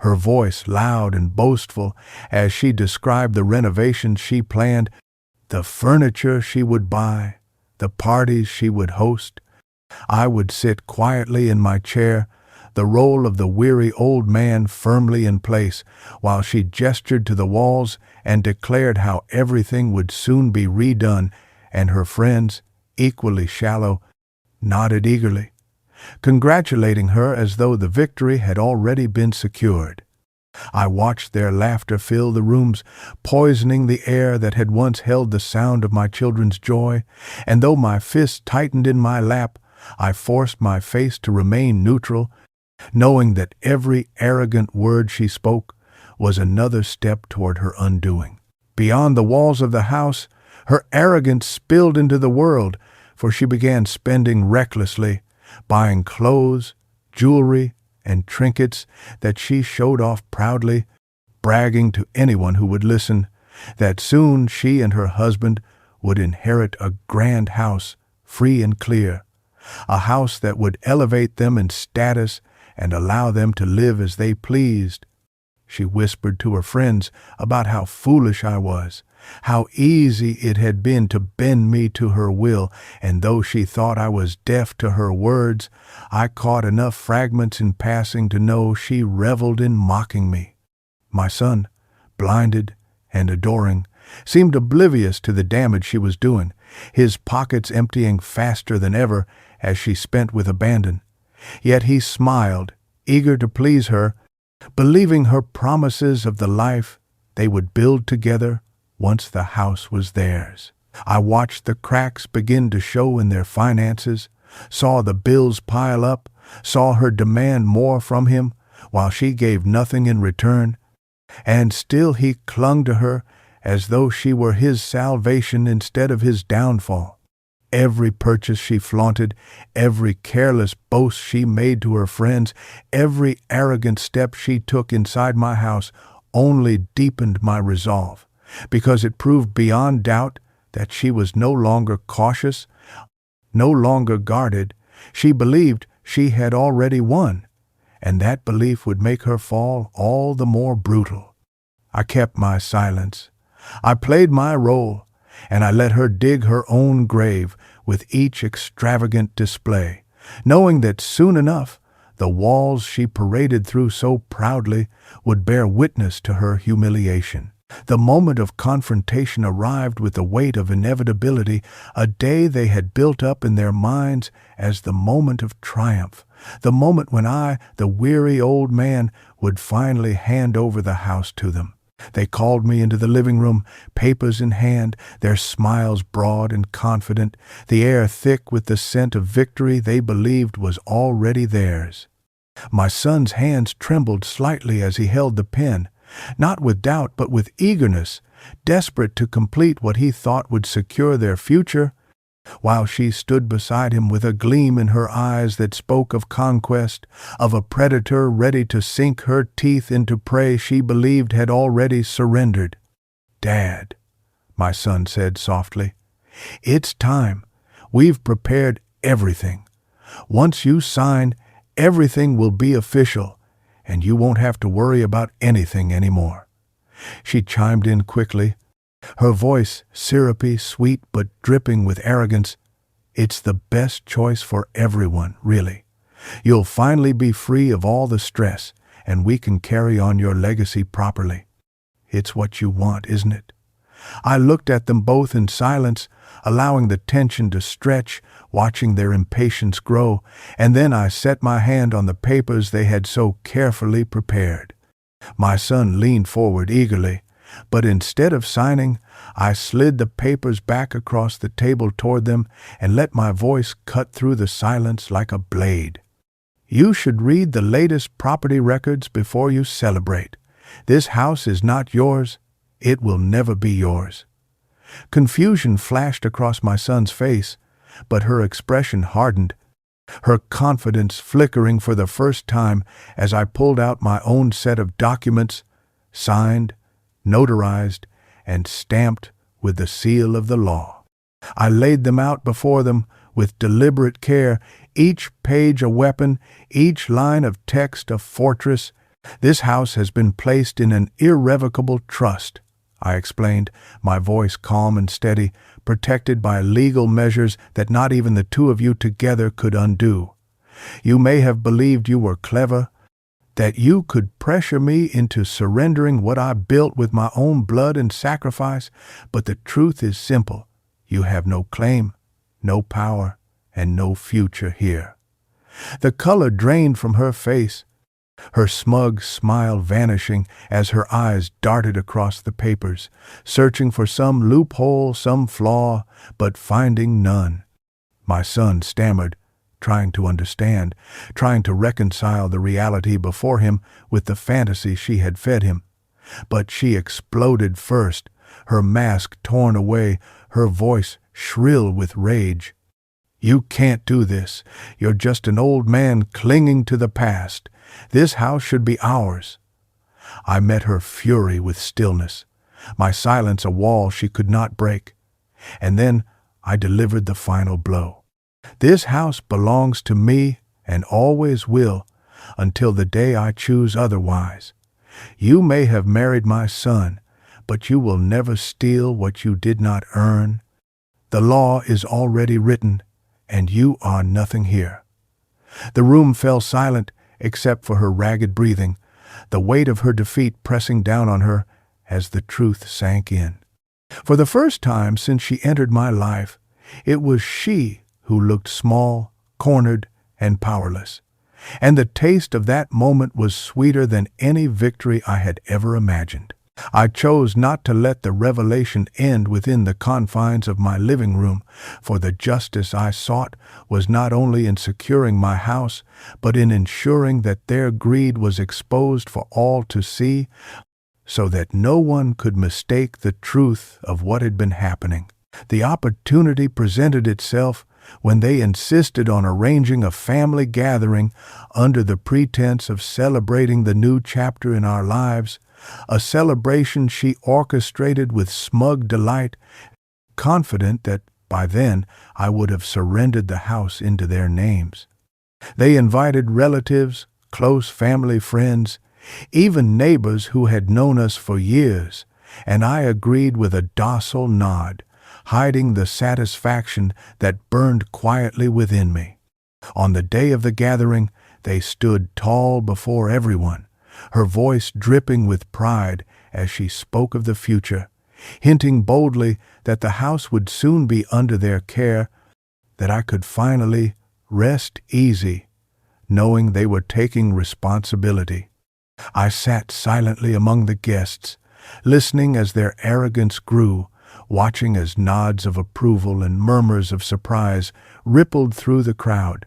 Speaker 1: Her voice loud and boastful as she described the renovations she planned, the furniture she would buy, the parties she would host. I would sit quietly in my chair, the role of the weary old man firmly in place, while she gestured to the walls and declared how everything would soon be redone, and her friends, equally shallow, nodded eagerly, congratulating her as though the victory had already been secured. I watched their laughter fill the rooms, poisoning the air that had once held the sound of my children's joy, and though my fists tightened in my lap, I forced my face to remain neutral, knowing that every arrogant word she spoke was another step toward her undoing. Beyond the walls of the house, her arrogance spilled into the world, for she began spending recklessly, buying clothes, jewelry, and trinkets that she showed off proudly, bragging to anyone who would listen that soon she and her husband would inherit a grand house, free and clear, a house that would elevate them in status and allow them to live as they pleased. She whispered to her friends about how foolish I was, how easy it had been to bend me to her will, and though she thought I was deaf to her words, I caught enough fragments in passing to know she reveled in mocking me. My son, blinded and adoring, seemed oblivious to the damage she was doing, his pockets emptying faster than ever as she spent with abandon. Yet he smiled, eager to please her, believing her promises of the life they would build together once the house was theirs. I watched the cracks begin to show in their finances, saw the bills pile up, saw her demand more from him, while she gave nothing in return, and still he clung to her as though she were his salvation instead of his downfall. Every purchase she flaunted, every careless boast she made to her friends, every arrogant step she took inside my house only deepened my resolve, because it proved beyond doubt that she was no longer cautious, no longer guarded. She believed she had already won, and that belief would make her fall all the more brutal. I kept my silence. I played my role, and I let her dig her own grave with each extravagant display, knowing that soon enough the walls she paraded through so proudly would bear witness to her humiliation. The moment of confrontation arrived with the weight of inevitability, a day they had built up in their minds as the moment of triumph, the moment when I, the weary old man, would finally hand over the house to them. They called me into the living room, papers in hand, their smiles broad and confident, the air thick with the scent of victory they believed was already theirs. My son's hands trembled slightly as he held the pen, not with doubt but with eagerness, desperate to complete what he thought would secure their future, while she stood beside him with a gleam in her eyes that spoke of conquest, of a predator ready to sink her teeth into prey she believed had already surrendered. "Dad," my son said softly, "it's time. We've prepared everything. Once you sign, everything will be official, and you won't have to worry about anything anymore." She chimed in quickly, her voice syrupy, sweet, but dripping with arrogance. "It's the best choice for everyone, really. You'll finally be free of all the stress, and we can carry on your legacy properly. It's what you want, isn't it?" I looked at them both in silence, allowing the tension to stretch, watching their impatience grow, and then I set my hand on the papers they had so carefully prepared. My son leaned forward eagerly, but instead of signing, I slid the papers back across the table toward them and let my voice cut through the silence like a blade. "You should read the latest property records before you celebrate. This house is not yours. It will never be yours." Confusion flashed across my son's face, but her expression hardened, her confidence flickering for the first time as I pulled out my own set of documents, signed, notarized, and stamped with the seal of the law. I laid them out before them with deliberate care, each page a weapon, each line of text a fortress. "This house has been placed in an irrevocable trust," I explained, my voice calm and steady, "protected by legal measures that not even the two of you together could undo. You may have believed you were clever, that you could pressure me into surrendering what I built with my own blood and sacrifice, but the truth is simple. You have no claim, no power, and no future here." The color drained from her face, her smug smile vanishing as her eyes darted across the papers, searching for some loophole, some flaw, but finding none. My son stammered, trying to understand, trying to reconcile the reality before him with the fantasy she had fed him. But she exploded first, her mask torn away, her voice shrill with rage. "You can't do this. You're just an old man clinging to the past. This house should be ours." I met her fury with stillness, my silence a wall she could not break. And then I delivered the final blow. "This house belongs to me and always will, until the day I choose otherwise. You may have married my son, but you will never steal what you did not earn. The law is already written, and you are nothing here." The room fell silent, except for her ragged breathing, the weight of her defeat pressing down on her as the truth sank in. For the first time since she entered my life, it was she who looked small, cornered, and powerless. And the taste of that moment was sweeter than any victory I had ever imagined. I chose not to let the revelation end within the confines of my living room, for the justice I sought was not only in securing my house, but in ensuring that their greed was exposed for all to see, so that no one could mistake the truth of what had been happening. The opportunity presented itself when they insisted on arranging a family gathering under the pretense of celebrating the new chapter in our lives, a celebration she orchestrated with smug delight, confident that by then I would have surrendered the house into their names. They invited relatives, close family friends, even neighbors who had known us for years, and I agreed with a docile nod, hiding the satisfaction that burned quietly within me. On the day of the gathering, they stood tall before everyone, her voice dripping with pride as she spoke of the future, hinting boldly that the house would soon be under their care, that I could finally rest easy, knowing they were taking responsibility. I sat silently among the guests, listening as their arrogance grew, watching as nods of approval and murmurs of surprise rippled through the crowd,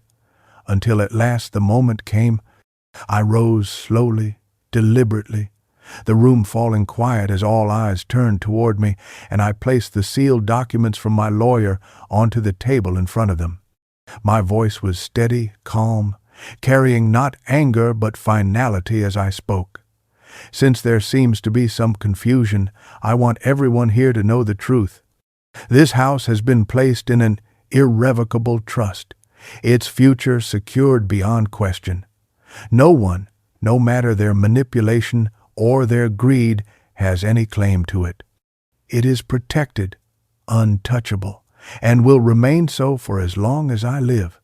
Speaker 1: until at last the moment came. I rose slowly, deliberately, the room falling quiet as all eyes turned toward me, and I placed the sealed documents from my lawyer onto the table in front of them. My voice was steady, calm, carrying not anger but finality as I spoke. Since there seems to be some confusion, I want everyone here to know the truth. This house has been placed in an irrevocable trust, its future secured beyond question. No one, no matter their manipulation or their greed, has any claim to it. It is protected, untouchable, and will remain so for as long as I live.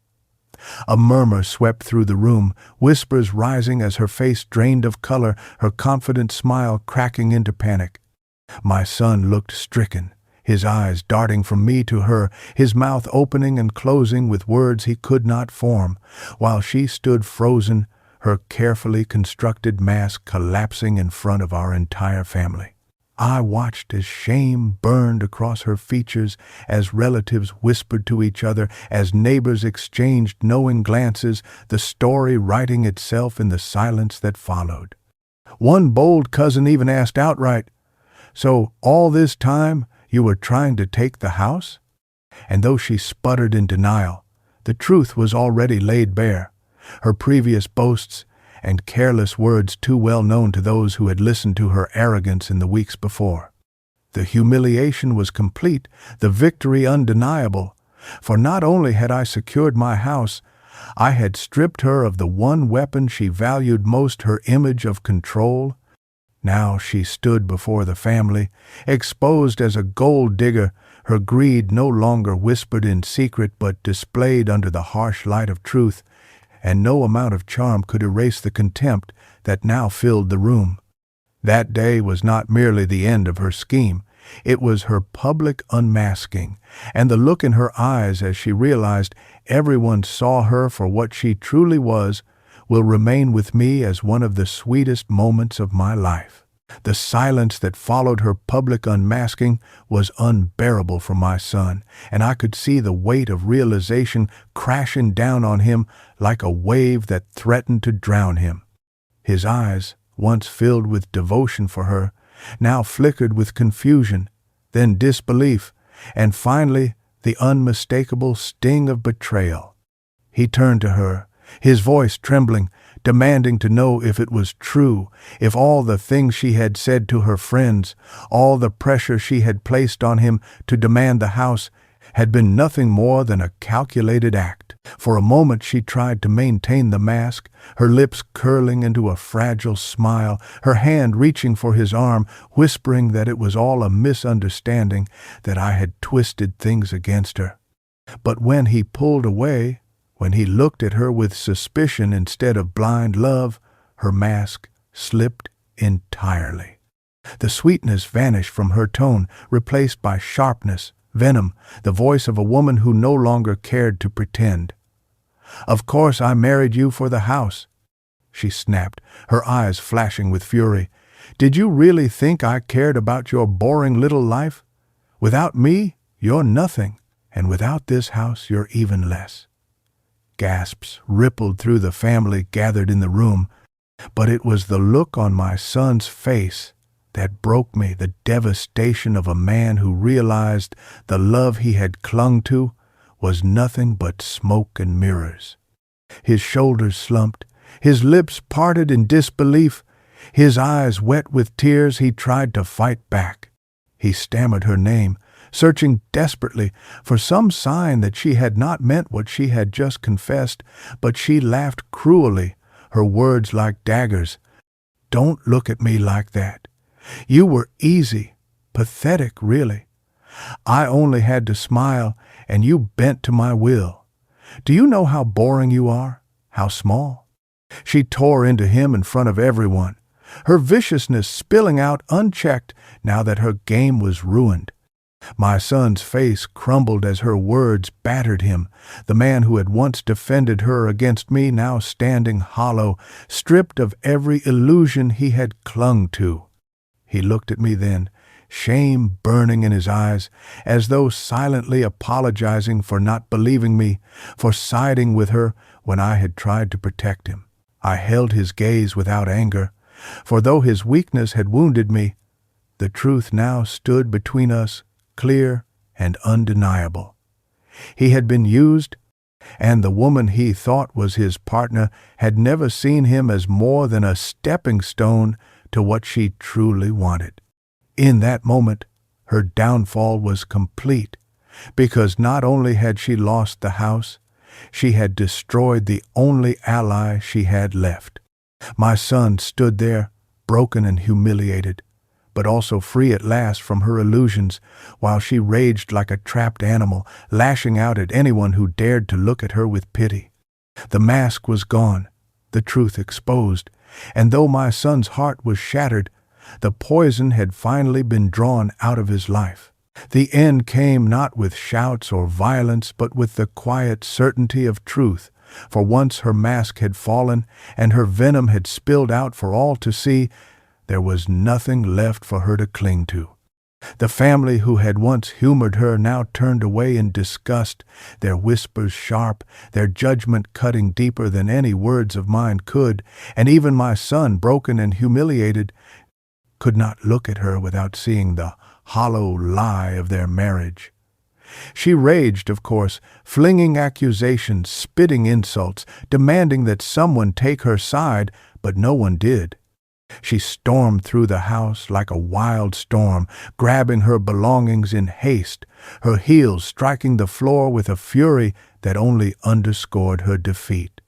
Speaker 1: A murmur swept through the room, whispers rising as her face drained of color, her confident smile cracking into panic. My son looked stricken, his eyes darting from me to her, his mouth opening and closing with words he could not form, while she stood frozen, her carefully constructed mask collapsing in front of our entire family. I watched as shame burned across her features, as relatives whispered to each other, as neighbors exchanged knowing glances, the story writing itself in the silence that followed. One bold cousin even asked outright, "So all this time you were trying to take the house?" And though she sputtered in denial, the truth was already laid bare. Her previous boasts and careless words too well known to those who had listened to her arrogance in the weeks before. The humiliation was complete, the victory undeniable, for not only had I secured my house, I had stripped her of the one weapon she valued most, her image of control. Now she stood before the family, exposed as a gold digger, her greed no longer whispered in secret but displayed under the harsh light of truth, and no amount of charm could erase the contempt that now filled the room. That day was not merely the end of her scheme, it was her public unmasking, and the look in her eyes as she realized everyone saw her for what she truly was will remain with me as one of the sweetest moments of my life. The silence that followed her public unmasking was unbearable for my son, and I could see the weight of realization crashing down on him like a wave that threatened to drown him. His eyes, once filled with devotion for her, now flickered with confusion, then disbelief, and finally the unmistakable sting of betrayal. He turned to her, his voice trembling, demanding to know if it was true, if all the things she had said to her friends, all the pressure she had placed on him to demand the house, had been nothing more than a calculated act. For a moment she tried to maintain the mask, her lips curling into a fragile smile, her hand reaching for his arm, whispering that it was all a misunderstanding, that I had twisted things against her. But when he pulled away, when he looked at her with suspicion instead of blind love, her mask slipped entirely. The sweetness vanished from her tone, replaced by sharpness, venom, the voice of a woman who no longer cared to pretend. "Of course I married you for the house," she snapped, her eyes flashing with fury. Did you really think I cared about your boring little life? Without me, you're nothing, and without this house, you're even less." Gasps rippled through the family gathered in the room, but it was the look on my son's face that broke me, the devastation of a man who realized the love he had clung to was nothing but smoke and mirrors. His shoulders slumped, his lips parted in disbelief, his eyes wet with tears. He tried to fight back. He stammered her name, searching desperately for some sign that she had not meant what she had just confessed, but she laughed cruelly, her words like daggers. "Don't look at me like that. You were easy, pathetic, really. I only had to smile, and you bent to my will. Do you know how boring you are? How small?" She tore into him in front of everyone, her viciousness spilling out unchecked now that her game was ruined. My son's face crumbled as her words battered him, the man who had once defended her against me now standing hollow, stripped of every illusion he had clung to. He looked at me then, shame burning in his eyes, as though silently apologizing for not believing me, for siding with her when I had tried to protect him. I held his gaze without anger, for though his weakness had wounded me, the truth now stood between us, clear and undeniable. He had been used, and the woman he thought was his partner had never seen him as more than a stepping stone to what she truly wanted. In that moment, her downfall was complete, because not only had she lost the house, she had destroyed the only ally she had left. My son stood there, broken and humiliated, but also free at last from her illusions, while she raged like a trapped animal, lashing out at anyone who dared to look at her with pity. The mask was gone, the truth exposed, and though my son's heart was shattered, the poison had finally been drawn out of his life. The end came not with shouts or violence, but with the quiet certainty of truth, for once her mask had fallen and her venom had spilled out for all to see, there was nothing left for her to cling to. The family who had once humored her now turned away in disgust, their whispers sharp, their judgment cutting deeper than any words of mine could, and even my son, broken and humiliated, could not look at her without seeing the hollow lie of their marriage. She raged, of course, flinging accusations, spitting insults, demanding that someone take her side, but no one did. She stormed through the house like a wild storm, grabbing her belongings in haste, her heels striking the floor with a fury that only underscored her defeat.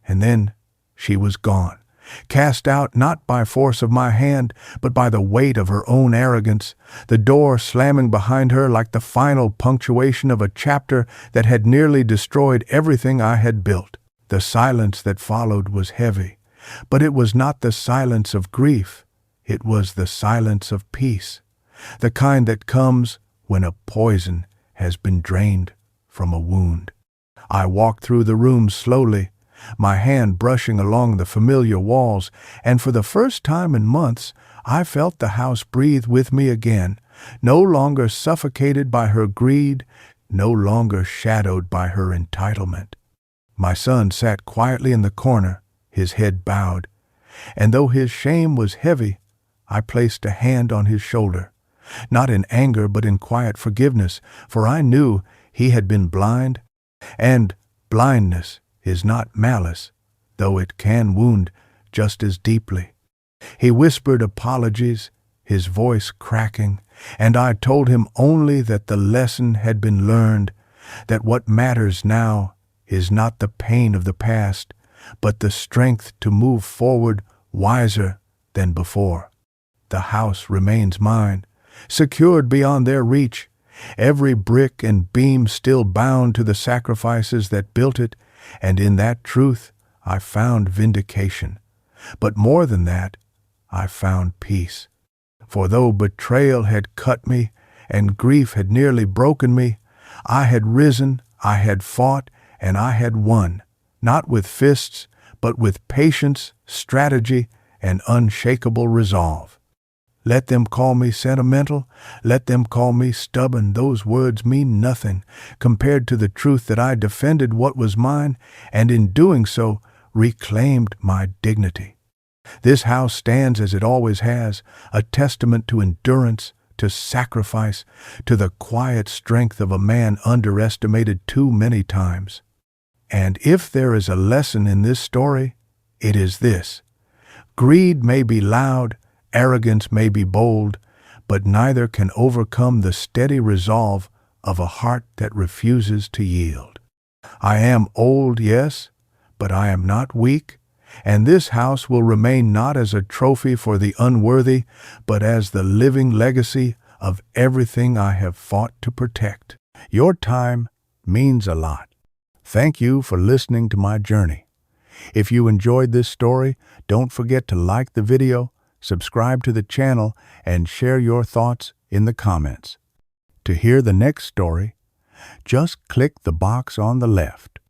Speaker 1: And then she was gone, cast out not by force of my hand, but by the weight of her own arrogance, the door slamming behind her like the final punctuation of a chapter that had nearly destroyed everything I had built. The silence that followed was heavy, but it was not the silence of grief. It was the silence of peace, the kind that comes when a poison has been drained from a wound. I walked through the room slowly, my hand brushing along the familiar walls, and for the first time in months I felt the house breathe with me again, no longer suffocated by her greed, no longer shadowed by her entitlement. My son sat quietly in the corner, his head bowed, and though his shame was heavy, I placed a hand on his shoulder, not in anger but in quiet forgiveness, for I knew he had been blind, and blindness is not malice, though it can wound just as deeply. He whispered apologies, his voice cracking, and I told him only that the lesson had been learned, that what matters now is not the pain of the past, but the strength to move forward wiser than before. The house remains mine, secured beyond their reach, every brick and beam still bound to the sacrifices that built it, and in that truth I found vindication. But more than that, I found peace. For though betrayal had cut me and grief had nearly broken me, I had risen, I had fought, and I had won, not with fists, but with patience, strategy, and unshakable resolve. Let them call me sentimental, let them call me stubborn, those words mean nothing compared to the truth that I defended what was mine, and in doing so, reclaimed my dignity. This house stands as it always has, a testament to endurance, to sacrifice, to the quiet strength of a man underestimated too many times. And if there is a lesson in this story, it is this: greed may be loud, arrogance may be bold, but neither can overcome the steady resolve of a heart that refuses to yield. I am old, yes, but I am not weak, and this house will remain not as a trophy for the unworthy, but as the living legacy of everything I have fought to protect. Your time means a lot. Thank you for listening to my journey. If you enjoyed this story, don't forget to like the video, subscribe to the channel, and share your thoughts in the comments. To hear the next story, just click the box on the left.